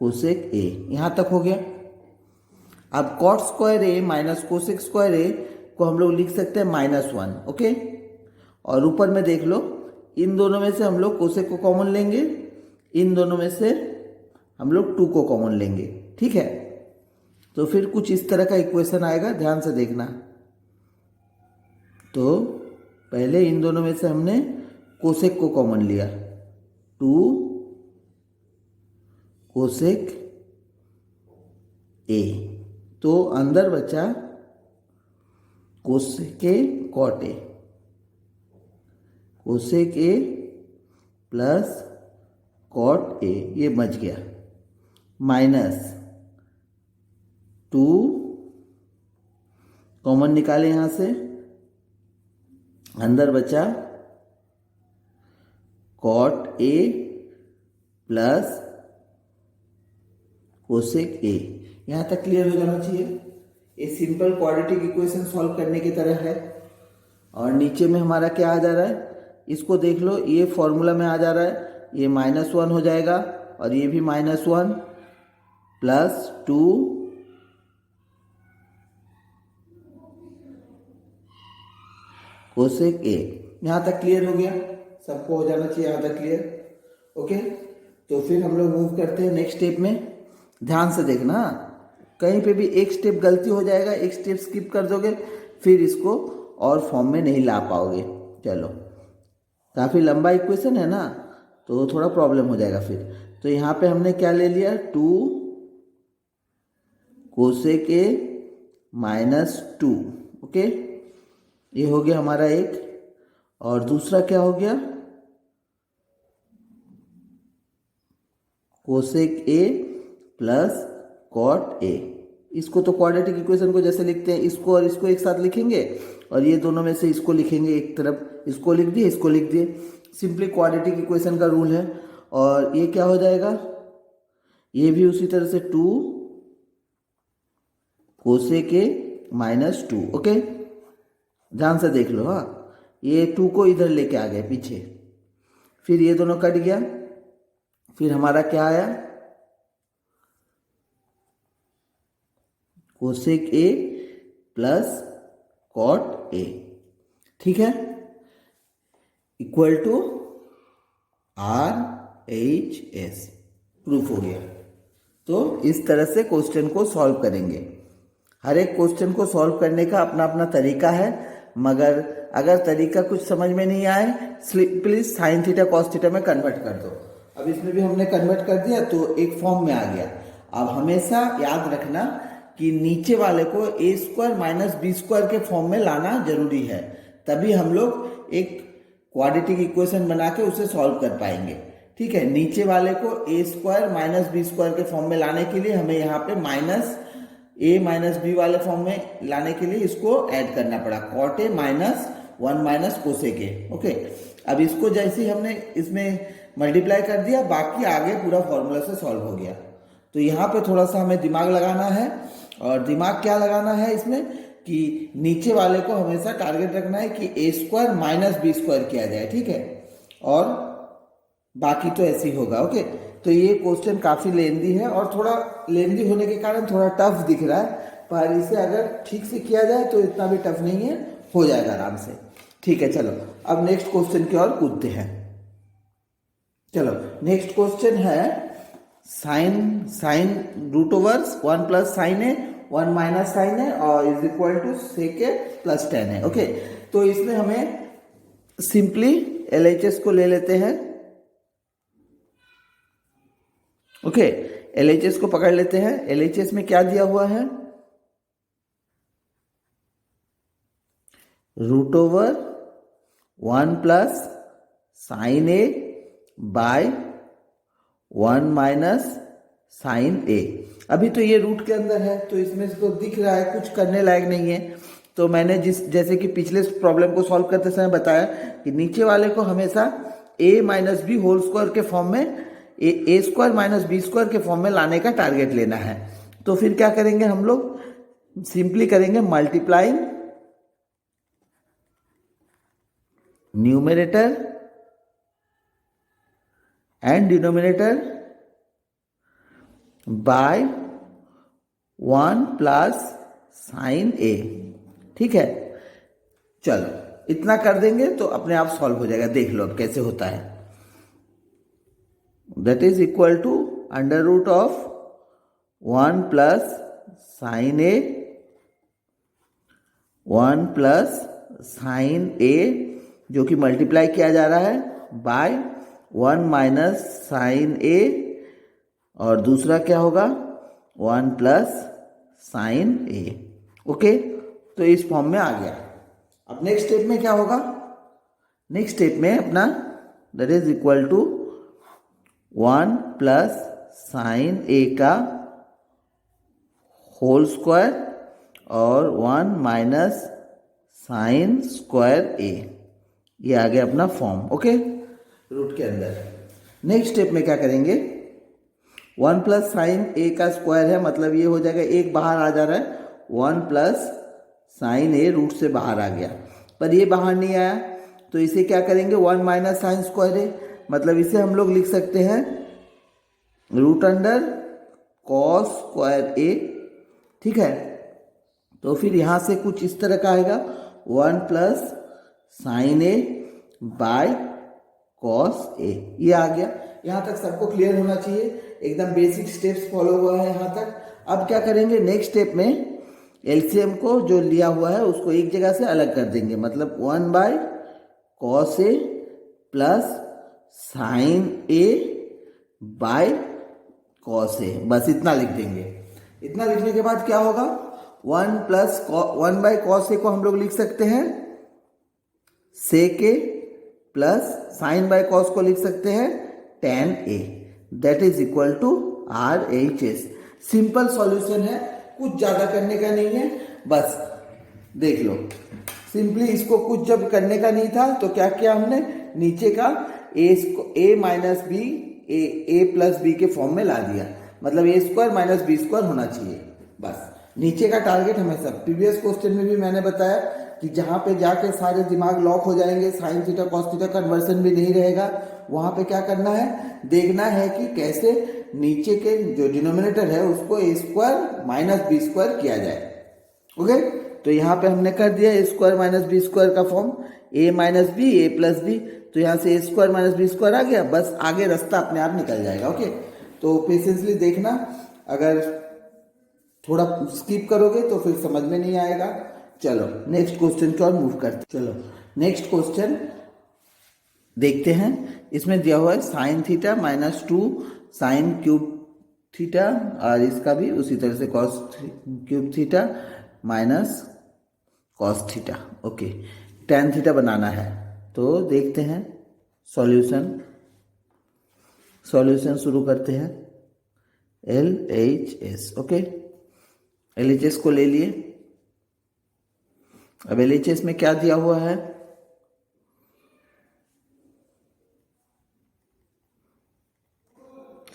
cosec A, यहाँ तक हो गया। अब cot square A minus cosec square A को हम लोग लिख सकते हैं -1, ओके। और ऊपर में देख लो, इन दोनों में से हम लोग कोसेक को कॉमन लेंगे, इन दोनों में से हम लोग 2 को कॉमन लेंगे, ठीक है। तो फिर कुछ इस तरह का इक्वेशन आएगा, ध्यान से देखना। तो पहले इन दोनों में से हमने कोसेक को कॉमन लिया, 2 कोसेक ए, तो अंदर बचा cosec A cot A, cosec A plus cot A, ये बच गया, माइनस 2 कॉमन निकाले यहां से, अंदर बचा cot A plus cosec A. यहां तक क्लियर हो जाना चाहिए। ये सिंपल क्वाड्रेटिक इक्वेशन सॉल्व करने की तरह है। और नीचे में हमारा क्या आ जा रहा है, इसको देख लो, ये फॉर्मूला में आ जा रहा है, ये -1 हो जाएगा और ये भी -1 प्लस 2 कोसेक ए। यहाँ तक क्लियर हो गया, सबको हो जाना चाहिए यहाँ तक क्लियर, ओके। तो फिर हम लोग मूव करते हैं नेक्स्ट स्टेप में। ध्यान से देखना, कहीं पे भी एक स्टेप गलती हो जाएगा, एक स्टेप स्किप कर दोगे, फिर इसको और फॉर्म में नहीं ला पाओगे। चलो, काफ़ी लंबा इक्वेशन है ना, तो थोड़ा प्रॉब्लम हो जाएगा फिर। तो यहाँ पे हमने क्या ले लिया, 2 कोसेक ए माइनस 2, ओके। ये हो गया हमारा एक। और दूसरा क्या हो गया, cosec A plus cot A. इसको तो क्वाड्रेटिक इक्वेशन को जैसे लिखते हैं, इसको और इसको एक साथ लिखेंगे, और ये दोनों में से इसको लिखेंगे, एक तरफ इसको लिख दिए, इसको लिख दिए। सिंपली क्वाड्रेटिक इक्वेशन का रूल है। और ये क्या हो जाएगा, ये भी उसी तरह से 2 कोसेक ए माइनस 2, ओके। ध्यान से देख लो, हाँ, ये 2 को इधर लेके आ गए पीछे, फिर ये दोनों कट गया, फिर हमारा क्या आया, cosec A plus cot A, ठीक है, इक्वल टू RHS। प्रूफ हो गया। तो इस तरह से क्वेश्चन को सॉल्व करेंगे। हर एक क्वेश्चन को सॉल्व करने का अपना अपना तरीका है, मगर अगर तरीका कुछ समझ में नहीं आए, please sign theta cos theta में कन्वर्ट कर दो। अब इसमें भी हमने कन्वर्ट कर दिया तो एक फॉर्म में आ गया। अब हमेशा याद रखना कि नीचे वाले को A square minus B square के फॉर्म में लाना जरूरी है, तभी हम लोग एक क्वाड्रेटिक इक्वेशन बना के उसे सॉल्व कर पाएंगे, ठीक है। नीचे वाले को A square minus B square के फॉर्म में लाने के लिए हमें यहाँ पे माइनस ए माइनस बी वाले फॉर्म में लाने के लिए इसको ऐड करना पड़ा, cot A minus 1 minus cosec A, okay. अब इसको जैसे ही हमने इसमें मल्टीप्लाई कर दिया, बाकी आगे पूरा फॉर्मूला से सॉल्व हो गया। तो यहाँ पे थोड़ा सा हमें दिमाग लगाना है, और दिमाग क्या लगाना है इसमें कि नीचे वाले को हमेशा टारगेट रखना है कि ए स्क्वायर माइनस बी स्क्वायर किया जाए, ठीक है, और बाकी तो ऐसे ही होगा, ओके। तो ये क्वेश्चन काफ़ी लेंदी है, और थोड़ा लेंदी होने के कारण थोड़ा टफ दिख रहा है, पर इसे अगर ठीक से किया जाए तो इतना भी टफ नहीं है, हो जाएगा आराम से, ठीक है। चलो अब नेक्स्ट क्वेश्चन की ओर कूदते हैं। चलो नेक्स्ट क्वेश्चन है sine root over 1 plus sine a 1 minus sine a और is equal to sec A plus tan है, ओके। तो इसमें हमें सिंपली LHS को ले लेते हैं, ओके। LHS को पकड़ लेते हैं। LHS में क्या दिया हुआ है, root over 1 plus sine A by 1 minus sine ए। अभी तो ये रूट के अंदर है, तो इसमें तो दिख रहा है, कुछ करने लायक नहीं है। तो मैंने जैसे कि पिछले प्रॉब्लम को सॉल्व करते समय बताया कि नीचे वाले को हमेशा ए माइनस बी होल स्क्वायर के फॉर्म में, A square minus B square के फॉर्म में लाने का टारगेट लेना है। तो फिर क्या करेंगे हम लोग, सिंपली करेंगे multiplying numerator and denominator by 1 plus sine a. ठीक है, चलो इतना कर देंगे तो अपने आप सॉल्व हो जाएगा। देख लो अब कैसे होता है। That is equal to under root of 1 plus sine a, 1 plus sine a जो कि मल्टीप्लाई किया जा रहा है बाय 1 माइनस साइन ए, और दूसरा क्या होगा 1 प्लस साइन ए। ओके, तो इस फॉर्म में आ गया। अब नेक्स्ट स्टेप में क्या होगा, नेक्स्ट स्टेप में अपना that is equal to 1 plus sine a का होल स्क्वायर और 1 माइनस साइन स्क्वायर ए, ये आ गया अपना फॉर्म। ओके, रूट के अंदर। नेक्स्ट स्टेप में क्या करेंगे, 1 प्लस साइन ए का स्क्वायर है, मतलब ये हो जाएगा, एक बाहर आ जा रहा है, 1 प्लस साइन ए रूट से बाहर आ गया, पर ये बाहर नहीं आया, तो इसे क्या करेंगे 1 माइनस साइन स्क्वायर ए, मतलब इसे हम लोग लिख सकते हैं रूट अंडर कॉस स्क्वायर ए। ठीक है, तो फिर यहाँ से कुछ इस तरह का आएगा 1 plus sine A by cos ए, ये आ गया। यहाँ तक सबको क्लियर होना चाहिए, एकदम बेसिक स्टेप्स फॉलो हुआ है यहाँ तक। अब क्या करेंगे, नेक्स्ट स्टेप में एलसीएम को जो लिया हुआ है उसको एक जगह से अलग कर देंगे, मतलब 1 by cos A plus sine A by cos a, बस इतना लिख देंगे। इतना लिखने के बाद क्या होगा, 1 बाय कॉस ए को हम लोग लिख सकते हैं sec A, plus sine by cos को लिख सकते हैं tan A, that is equal to R H S. Simple solution है, कुछ ज्यादा करने का नहीं है, बस देख लो। सिंपली इसको कुछ जब करने का नहीं था तो क्या किया हमने, नीचे का ए माइनस बी ए प्लस बी के फॉर्म में ला दिया, मतलब ए स्क्वायर माइनस बी स्क्वायर होना चाहिए, बस। नीचे का टारगेट हमेशा, प्रीवियस क्वेश्चन में भी मैंने बताया कि जहां पे जाके सारे दिमाग लॉक हो जाएंगे, sign theta cos theta conversion भी नहीं रहेगा, वहां पे क्या करना है, देखना है कि कैसे नीचे के जो डिनोमिनेटर है उसको ए स्क्वायर माइनस बी स्क्वायर किया जाए। ओके, तो यहाँ पे हमने कर दिया ए स्क्वायर माइनस बी स्क्वायर का फॉर्म, ए माइनस बी ए प्लस बी, तो यहाँ से ए स्क्वायर माइनस बी स्क्वायर आ गया, बस आगे रास्ता अपने आप निकल जाएगा। ओके, तो पेशेंसली देखना, अगर थोड़ा स्किप करोगे तो फिर समझ में नहीं आएगा। चलो नेक्स्ट क्वेश्चन की ओर मूव करते, चलो नेक्स्ट क्वेश्चन देखते हैं। इसमें दिया हुआ है sine theta minus 2 sine cube theta, और इसका भी उसी तरह से cos cube theta minus cos theta. Okay, tan theta बनाना है, तो देखते हैं सॉल्यूशन शुरू करते हैं। LHS, ओके, LHS को ले लिए। अब LHS में क्या दिया हुआ है,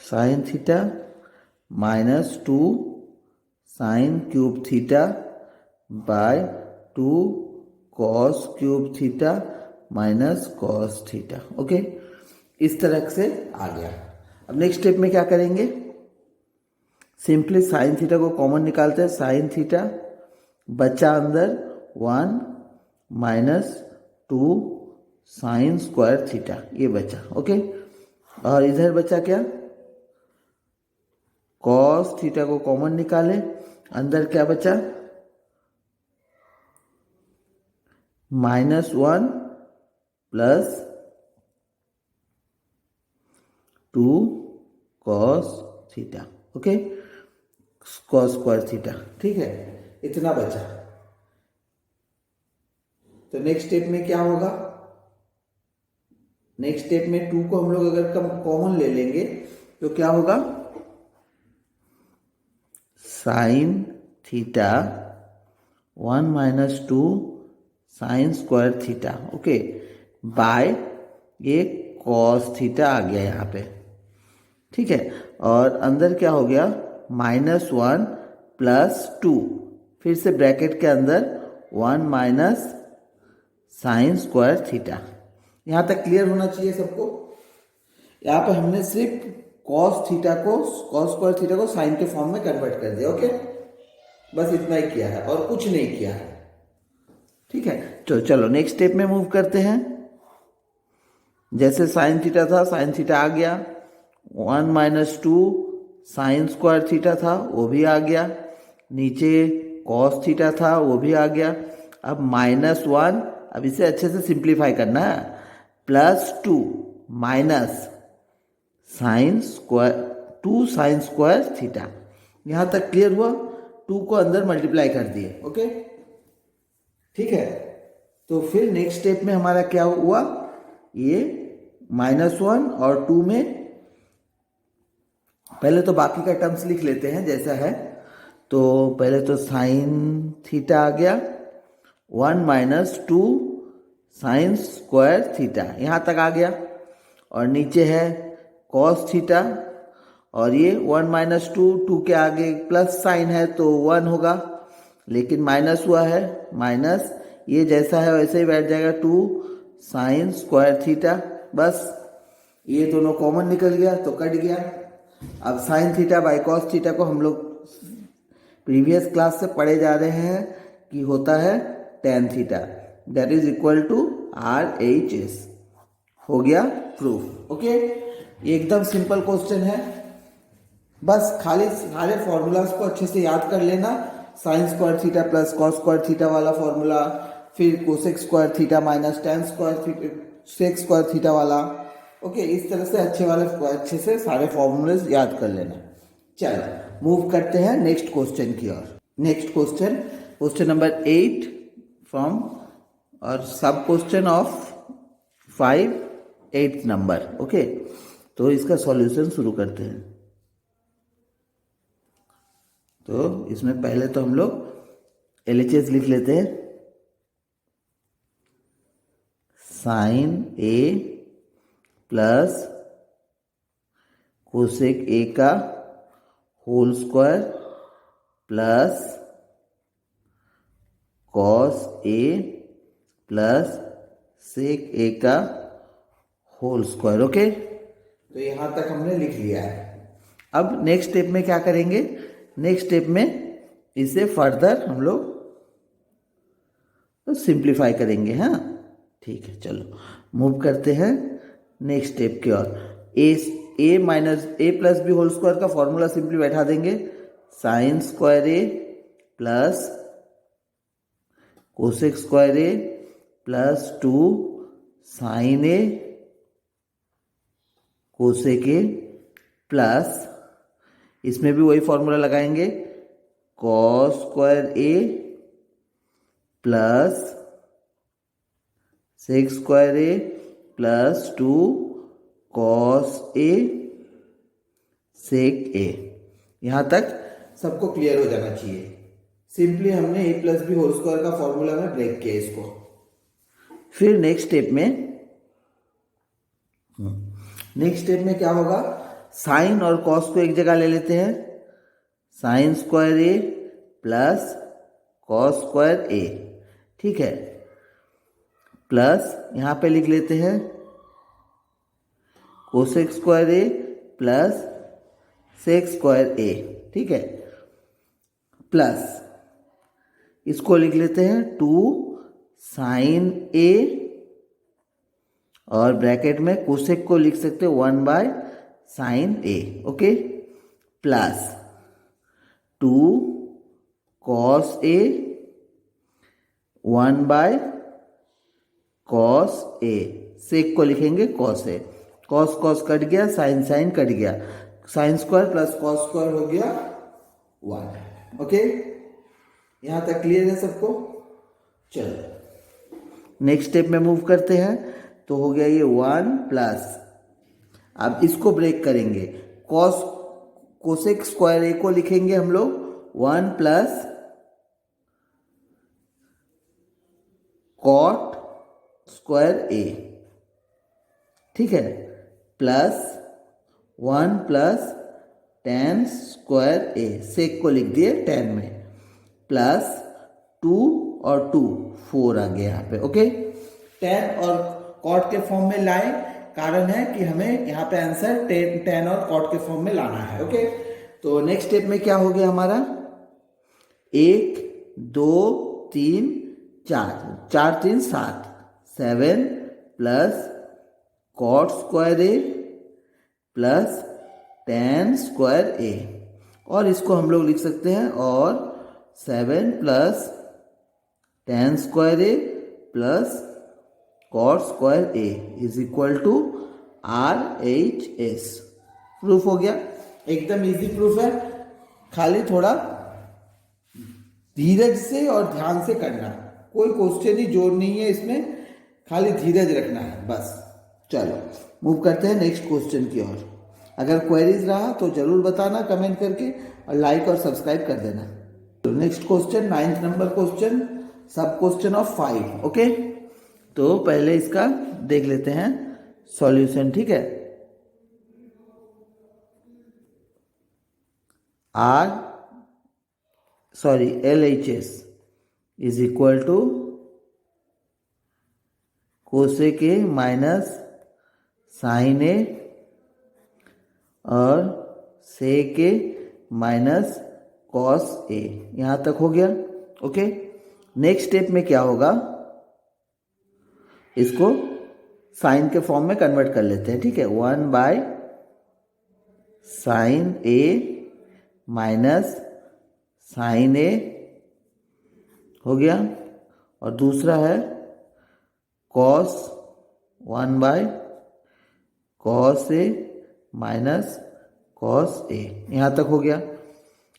sine theta minus 2 sine cube theta by 2 cos cube theta minus cos theta. Okay, इस तरह से आ गया। अब नेक्स्ट स्टेप में क्या करेंगे, सिंपली साइन थीटा को कॉमन निकालते हैं, साइन थीटा बचा अंदर 1 माइनस 2 साइन स्क्वायर थीटा, ये बचा। ओके, और इधर बचा क्या, कॉस थीटा को कॉमन निकाले, अंदर क्या बचा, -1 plus 2 cos theta. Okay, cos square theta, ठीक है, इतना बचा। तो नेक्स्ट स्टेप में क्या होगा, नेक्स्ट स्टेप में 2 को हम लोग अगर कॉमन ले लेंगे तो क्या होगा, sine theta 1 minus 2 sine square theta, okay, by ये कॉस थीटा आ गया यहाँ पे, ठीक है। और अंदर क्या हो गया, -1 + 2, फिर से ब्रैकेट के अंदर 1 माइनस साइन स्क्वायर थीटा। यहाँ तक क्लियर होना चाहिए सबको। यहाँ पे हमने सिर्फ कॉस स्क्वायर थीटा को साइन के फॉर्म में कन्वर्ट कर दिया, ओके। बस इतना ही किया है और कुछ नहीं किया है, ठीक है। तो चलो नेक्स्ट स्टेप में मूव करते हैं। जैसे साइन थीटा था, साइन थीटा आ गया, 1 - 2 साइन स्क्वायर थीटा था, वो भी आ गया। नीचे कॉस थीटा था, वो भी आ गया। अब -1, अब इसे अच्छे से सिंप्लीफाई करना है, +2 minus sine square 2 sine square theta. यहां तक क्लियर हुआ। 2 को अंदर मल्टीप्लाई कर दिए, ओके, ठीक है। तो फिर नेक्स्ट स्टेप में हमारा क्या हुआ, ये -1 और 2 में पहले तो बाकी का टर्म्स लिख लेते हैं जैसा है। तो पहले तो साइन थीटा आ गया, 1 - 2 साइन स्क्वायर थीटा, यहाँ तक आ गया। और नीचे है कॉस थीटा, और ये 1 - 2, 2 के आगे प्लस साइन है तो 1 होगा, लेकिन माइनस हुआ है, माइनस ये जैसा है वैसे ही बैठ जाएगा, 2 साइन स्क्वायर थीटा। बस ये दोनों कॉमन निकल गया तो कट गया। अब sine theta by cos theta को हम लोग प्रीवियस क्लास से पढ़े जा रहे हैं कि होता है tan theta, that is equal to RHS। हो गया प्रूफ, ओके। ये एकदम सिंपल क्वेश्चन है, बस खाली सारे फॉर्मूलाज को अच्छे से याद कर लेना। Sine square theta plus cos square theta वाला फॉर्मूला, फिर cosec square theta minus tan square theta sec square theta वाला, ओके। इस तरह से अच्छे से सारे फॉर्मूलेज याद कर लेना। चलो मूव करते हैं नेक्स्ट क्वेश्चन की ओर। नेक्स्ट क्वेश्चन नंबर 8 फ्रॉम और सब question of 5 8th number, okay. तो इसका सॉल्यूशन शुरू करते हैं। तो इसमें पहले तो हम लोग LHS लिख लेते हैं। Sine A plus cosec A का whole square plus cos A plus sec A का होल स्क्वायर, ओके। तो यहां तक हमने लिख लिया है। अब नेक्स्ट स्टेप में क्या करेंगे, नेक्स्ट स्टेप में इसे फर्दर हम लोग तो सिंप्लीफाई करेंगे, हाँ, ठीक है। चलो मूव करते हैं नेक्स्ट स्टेप की ओर। A minus A plus B whole square का फॉर्मूला सिंपली बैठा देंगे, sine square A plus cosec square A plus 2 sine A cosec A plus, इसमें भी वही फॉर्मूला लगाएंगे, cos square A plus sec square A plus 2 cos A sec A। यहां तक सबको क्लियर हो जाना चाहिए। सिंपली हमने A plus B whole square का फॉर्मूला में ब्रेक किया इसको। फिर नेक्स्ट स्टेप में क्या होगा, साइन और कॉस को एक जगह ले लेते हैं, sine square A plus cos square A, ठीक है, प्लस यहां पे लिख लेते हैं cosec square A plus sec square A, ठीक है, प्लस इसको लिख लेते हैं 2 साइन A और ब्रैकेट में कोसेक को लिख सकते हैं 1 by sine A, okay, plus 2 cos A 1 by cos A, sec को लिखेंगे cos A, cos cos cut गया, साइन साइन कट गया, sine square plus cos square हो गया 1, ओके। यहां तक क्लियर है सबको। चलो नेक्स्ट स्टेप में मूव करते हैं। तो हो गया ये 1 प्लस, अब इसको ब्रेक करेंगे, कोसेक स्क्वायर A को लिखेंगे हम लोग 1 प्लस कॉट स्क्वायर A, ठीक है, प्लस 1 प्लस tan स्क्वायर ए, सेक को लिख दिए tan में, प्लस 2 और 2 4 आ गया यहाँ पे। ओके, tan और cot के फॉर्म में लाए, कारण है कि हमें यहाँ पे आंसर tan और cot के फॉर्म में लाना है। ओके, तो नेक्स्ट स्टेप में क्या हो गया हमारा, 1 2 3 4, 4 3 7, 7 प्लस cot स्क्वायर ए प्लस tan स्क्वायर ए, और इसको हम लोग लिख सकते हैं, और 7 plus tan square A plus cot square A is equal to RHS। Proof हो गया, एकदम इजी प्रूफ है, खाली थोड़ा धीरज से और ध्यान से करना, कोई क्वेश्चन ही जोड़ नहीं है इसमें, खाली धीरज रखना है बस। चलो मूव करते हैं नेक्स्ट क्वेश्चन की ओर। अगर क्वेरीज रहा तो जरूर बताना कमेंट करके, और लाइक और सब्सक्राइब कर देना। तो next question 9th number question, सब क्वेश्चन ऑफ 5। ओके, तो पहले इसका देख लेते हैं सॉल्यूशन। ठीक है, LHS is equal to cosec a minus sine a और sec A minus cos a, यहां तक हो गया। ओके, नेक्स्ट स्टेप में क्या होगा, इसको साइन के फॉर्म में कन्वर्ट कर लेते हैं। ठीक है, 1 by sine a minus sine a हो गया, और दूसरा है cos 1 by cos a minus cos a, यहां तक हो गया।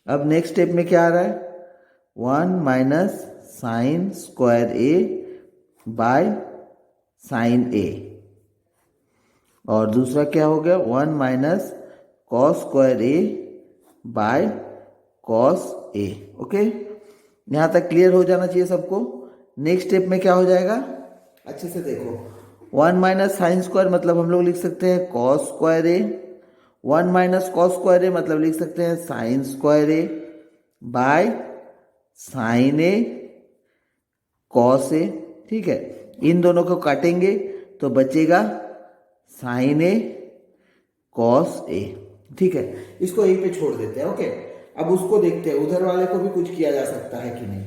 अब नेक्स्ट स्टेप में क्या आ रहा है, 1 minus sine square A by sine a, और दूसरा क्या हो गया, 1 minus cos square A by cos A. Okay, यहां तक क्लियर हो जाना चाहिए सबको। नेक्स्ट स्टेप में क्या हो जाएगा, अच्छे से देखो, 1 माइनस साइन स्क्वायर मतलब हम लोग लिख सकते हैं cos square a, 1 minus cos square a मतलब लिख सकते हैं sine square A by sine A cos ए। ठीक है, इन दोनों को काटेंगे तो बचेगा साइन ए कॉस ए। ठीक है, इसको यहीं पे छोड़ देते हैं। ओके, अब उसको देखते हैं, उधर वाले को भी कुछ किया जा सकता है कि नहीं।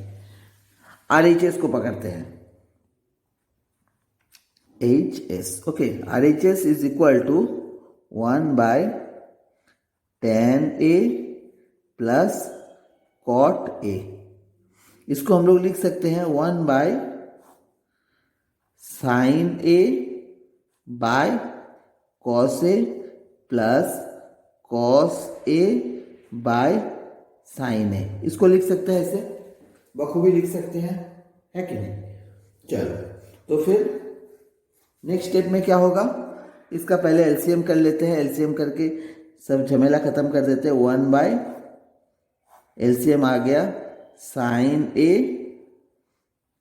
RHS को पकड़ते हैं, HS। Okay, RHS is equal to 1 by tan A plus cot A, इसको हम लोग लिख सकते हैं 1 by sine A by cos A plus cos A by sine A, इसको लिख सकते हैं ऐसे, बखूबी लिख सकते हैं, है कि नहीं। चलो, तो फिर नेक्स्ट स्टेप में क्या होगा, इसका पहले एलसीएम कर लेते हैं, एलसीएम करके सब झमेला खत्म कर देते हैं। 1 बाय एलसीएम आ गया साइन ए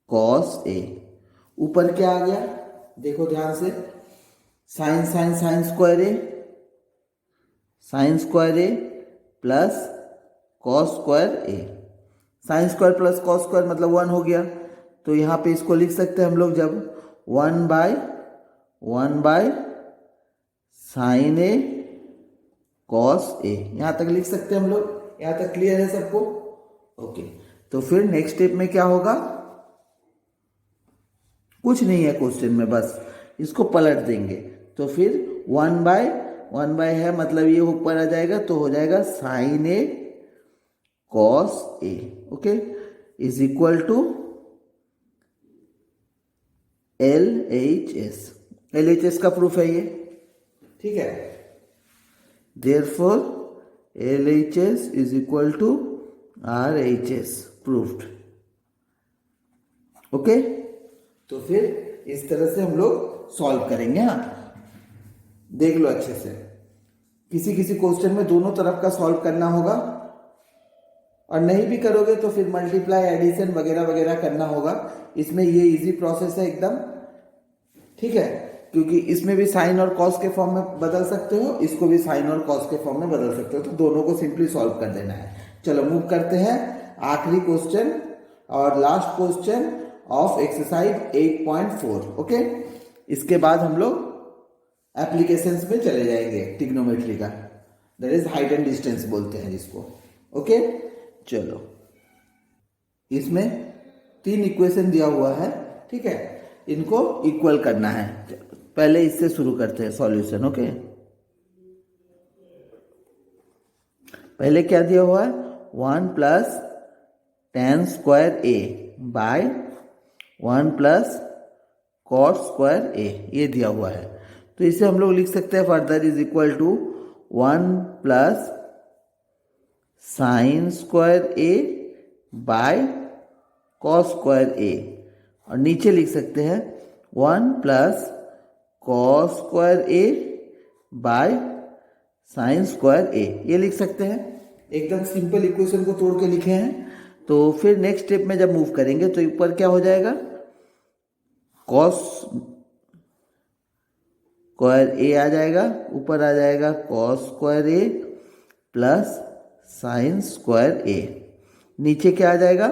कॉस ए, ऊपर क्या आ गया देखो ध्यान से, sine sine sine square a, sine square A plus cos square a, sine square plus cos square मतलब 1 हो गया। तो यहाँ पे इसको लिख सकते हैं हम लोग, जब 1 by sine A cos a, यहां तक लिख सकते हैं हम लोग। यहां तक क्लियर है सबको। ओके, तो फिर नेक्स्ट स्टेप में क्या होगा, कुछ नहीं है क्वेश्चन में, बस इसको पलट देंगे। तो फिर 1 बाय है मतलब ये ऊपर आ जाएगा, तो हो जाएगा sine A cos A. Okay, is equal to LHS का प्रूफ है ये। ठीक है, therefore LHS is equal to RHS, proofed. Okay, तो फिर इस तरह से हम लोग सॉल्व करेंगे। हाँ, देख लो अच्छे से, किसी किसी क्वेश्चन में दोनों तरफ का सॉल्व करना होगा, और नहीं भी करोगे तो फिर मल्टीप्लाई एडिशन वगैरह वगैरह करना होगा। इसमें ये इजी प्रोसेस है एकदम। ठीक है, क्योंकि इसमें भी साइन और कॉस के फॉर्म में बदल सकते हो, इसको भी साइन और कॉस के फॉर्म में बदल सकते हो, तो दोनों को सिंपली सॉल्व कर देना है। चलो मूव करते हैं आखिरी क्वेश्चन और last question of exercise 8.4। Okay, इसके बाद हम लोग एप्लीकेशंस में चले जाएंगे ट्रिग्नोमेट्री का, that is height and distance बोलते हैं जिसको। ओके, चलो इसमें 3 इक्वेशन दिया हुआ है, ठीक है, इनको इक्वल करना है। पहले इससे शुरू करते हैं सॉल्यूशन। ओके, पहले क्या दिया हुआ है, 1 plus tan square A by 1 plus cot square ए, ये दिया हुआ है। तो इसे हम लोग लिख सकते हैं further is equal to 1 plus sine square A by cos square ए, और नीचे लिख सकते हैं 1 plus cos square A by sine square ए, ये लिख सकते हैं। एकदम सिंपल इक्वेशन को तोड़ के लिखे हैं। तो फिर नेक्स्ट स्टेप में जब मूव करेंगे तो ऊपर क्या हो जाएगा, कॉस स्क्वायर ए आ जाएगा, ऊपर आ जाएगा कॉस स्क्वायर ए प्लस साइन स्क्वायर ए, नीचे क्या आ जाएगा,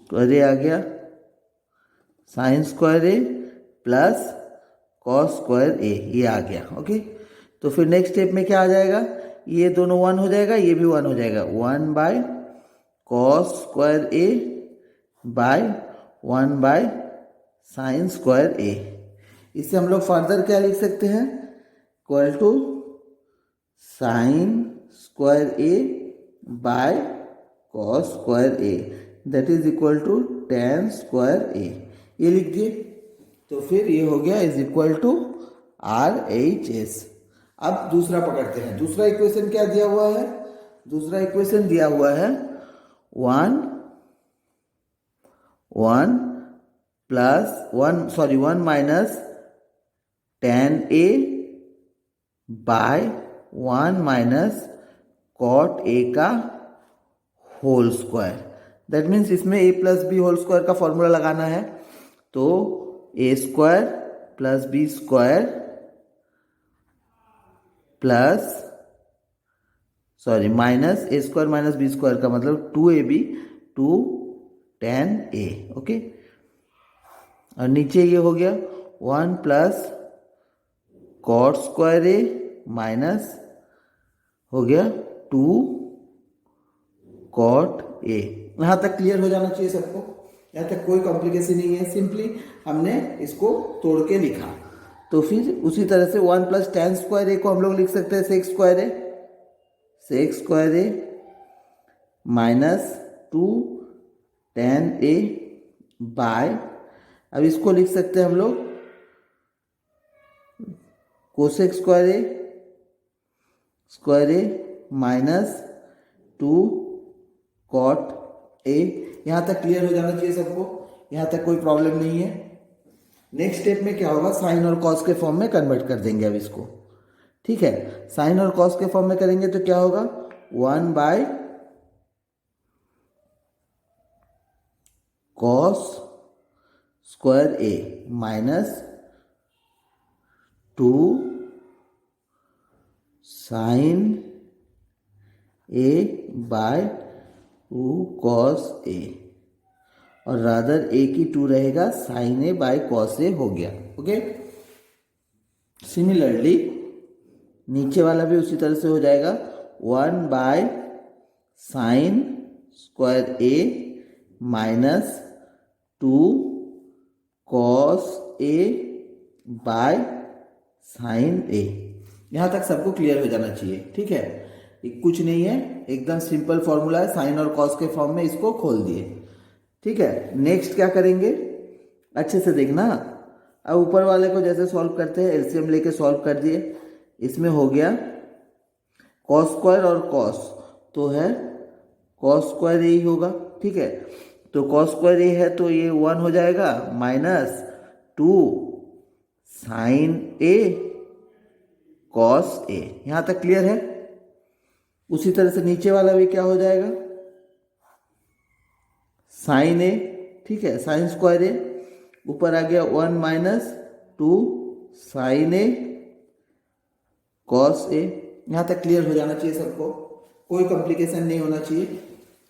स्क्वायर ए आ गया, साइन स्क्वायर ए प्लस कॉस स्क्वायर ए, ये आ गया। ओके, तो फिर नेक्स्ट स्टेप में क्या आ जाएगा, ये दोनों 1 हो जाएगा, ये भी 1 हो जाएगा, 1 by cos square A by 1 by sine square a. इससे हम लोग फर्दर क्या लिख सकते हैं, equal to sine square A by cos square a, that is equal to tan square ए, ये लिख दिए। तो फिर ये हो गया इज इक्वल टू RHS। अब दूसरा पकड़ते हैं। दूसरा इक्वेशन क्या दिया हुआ है, दूसरा इक्वेशन दिया हुआ है 1 minus tan A by 1 minus cot A का होल स्क्वायर। दैट मीन्स इसमें a plus B whole square का फॉर्मूला लगाना है। तो a square plus B square plus minus a square minus B square का मतलब 2ab 2 tan a। ओके, और नीचे ये हो गया 1 प्लस कॉट स्क्वायर ए माइनस हो गया 2 कॉट ए। यहाँ तक क्लियर हो जाना चाहिए सबको, यहाँ तक कोई कॉम्प्लिकेशन नहीं है, सिंपली हमने इसको तोड़ के लिखा। तो फिर उसी तरह से 1 प्लस tan स्क्वायर ए को हम लोग लिख सकते हैं सेक स्क्वायर ए माइनस 2 tan ए बाय, अब इसको लिख सकते हैं हम लोग cosec square A minus 2 cot A. यहाँ तक क्लियर हो जाना चाहिए सबको, यहाँ तक कोई प्रॉब्लम नहीं है। नेक्स्ट स्टेप में क्या होगा, साइन और कॉस के फॉर्म में कन्वर्ट कर देंगे अब इसको, ठीक है। साइन और कॉस के फॉर्म में करेंगे तो क्या होगा, 1 by cos square A minus 2 sine A by 2 cos a, और रादर ए की 2 रहेगा, sine A by cos a हो गया। ओके, सिमिलरली नीचे वाला भी उसी तरह से हो जाएगा, 1 by sine square A minus 2 cos A by sine a. यहाँ तक सबको क्लियर हो जाना चाहिए, ठीक है। कुछ नहीं है, एकदम सिंपल फॉर्मूला है, साइन और कॉस के फॉर्म में इसको खोल दिए, ठीक है। नेक्स्ट क्या करेंगे, अच्छे से देखना। अब ऊपर वाले को जैसे सॉल्व करते हैं, एलसीएम लेके सॉल्व कर दिए। इसमें हो गया कॉस स्क्वायर और कॉस, तो है कॉस स्क्वायर ही होगा, ठीक है। तो कॉस स्क्वायर है तो ये 1 हो जाएगा minus 2 sine A cos A. यहाँ तक क्लियर है। उसी तरह से नीचे वाला भी क्या हो जाएगा, साइन ए ठीक है, साइन स्क्वायर ए, ऊपर आ गया 1 minus 2 sine A cos A. यहाँ तक क्लियर हो जाना चाहिए सबको, कोई कॉम्प्लिकेशन नहीं होना चाहिए।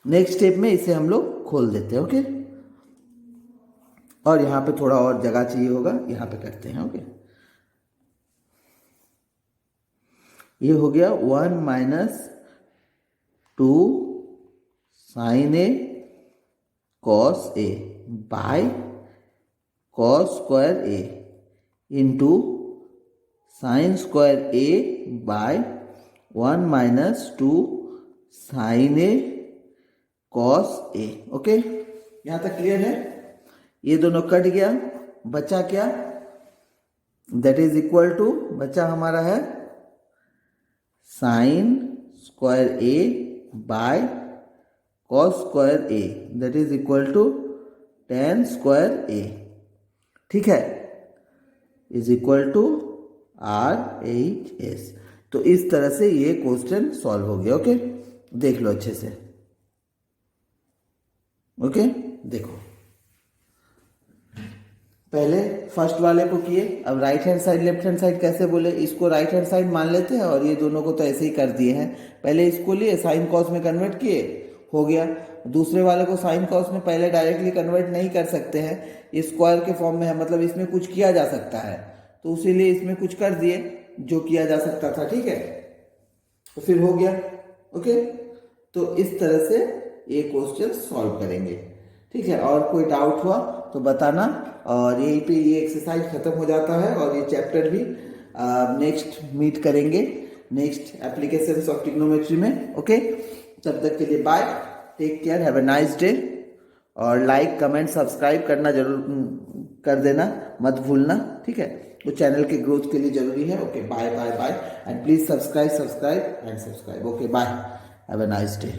नेक्स्ट स्टेप में इसे हम लोग खोल देते हैं, ओके। और यहाँ पे थोड़ा और जगह चाहिए होगा, यहाँ पे करते हैं, ओके। ये हो गया 1 minus 2 sine A cos A by cos square A into sine square A by 1 minus 2 sine A cos A, okay. यहाँ तक क्लियर है? ये दोनों कट गया, बचा क्या? दैट इज इक्वल टू, बचा हमारा है sine square A by cos square a, that is equal to tan square ए, ठीक है, इज इक्वल टू RHS। तो इस तरह से ये क्वेश्चन सॉल्व हो गया, ओके। देख लो अच्छे से, ओके। देखो पहले फर्स्ट वाले को किए, अब right hand side left hand side कैसे बोले, इसको राइट हैंड साइड मान लेते हैं और ये दोनों को तो ऐसे ही कर दिए हैं। पहले इसको लिए साइन कॉस में कन्वर्ट किए, हो गया। दूसरे वाले को साइन कॉस में पहले डायरेक्टली कन्वर्ट नहीं कर सकते हैं, ये स्क्वायर के फॉर्म में है, मतलब इसमें कुछ किया जा सकता है, तो उसीलिए इसमें कुछ कर दिए जो किया जा सकता था, ठीक है। तो फिर हो गया, ओके। तो इस तरह से ये क्वेश्चन सॉल्व करेंगे, ठीक है। और कोई डाउट हुआ तो बताना, और यहीं पे ये एक्सरसाइज खत्म हो जाता है और ये चैप्टर भी नेक्स्ट मीट करेंगे नेक्स्ट एप्लीकेशंस ऑफ ट्रिग्नोमेट्री में, ओके। तब तक के लिए bye, take care, have a nice day. और लाइक कमेंट सब्सक्राइब करना जरूर कर देना, मत भूलना, ठीक है। तो चैनल के ग्रोथ के लिए जरूरी है, okay. Bye bye bye, and please subscribe and subscribe, okay. Bye, have a nice day.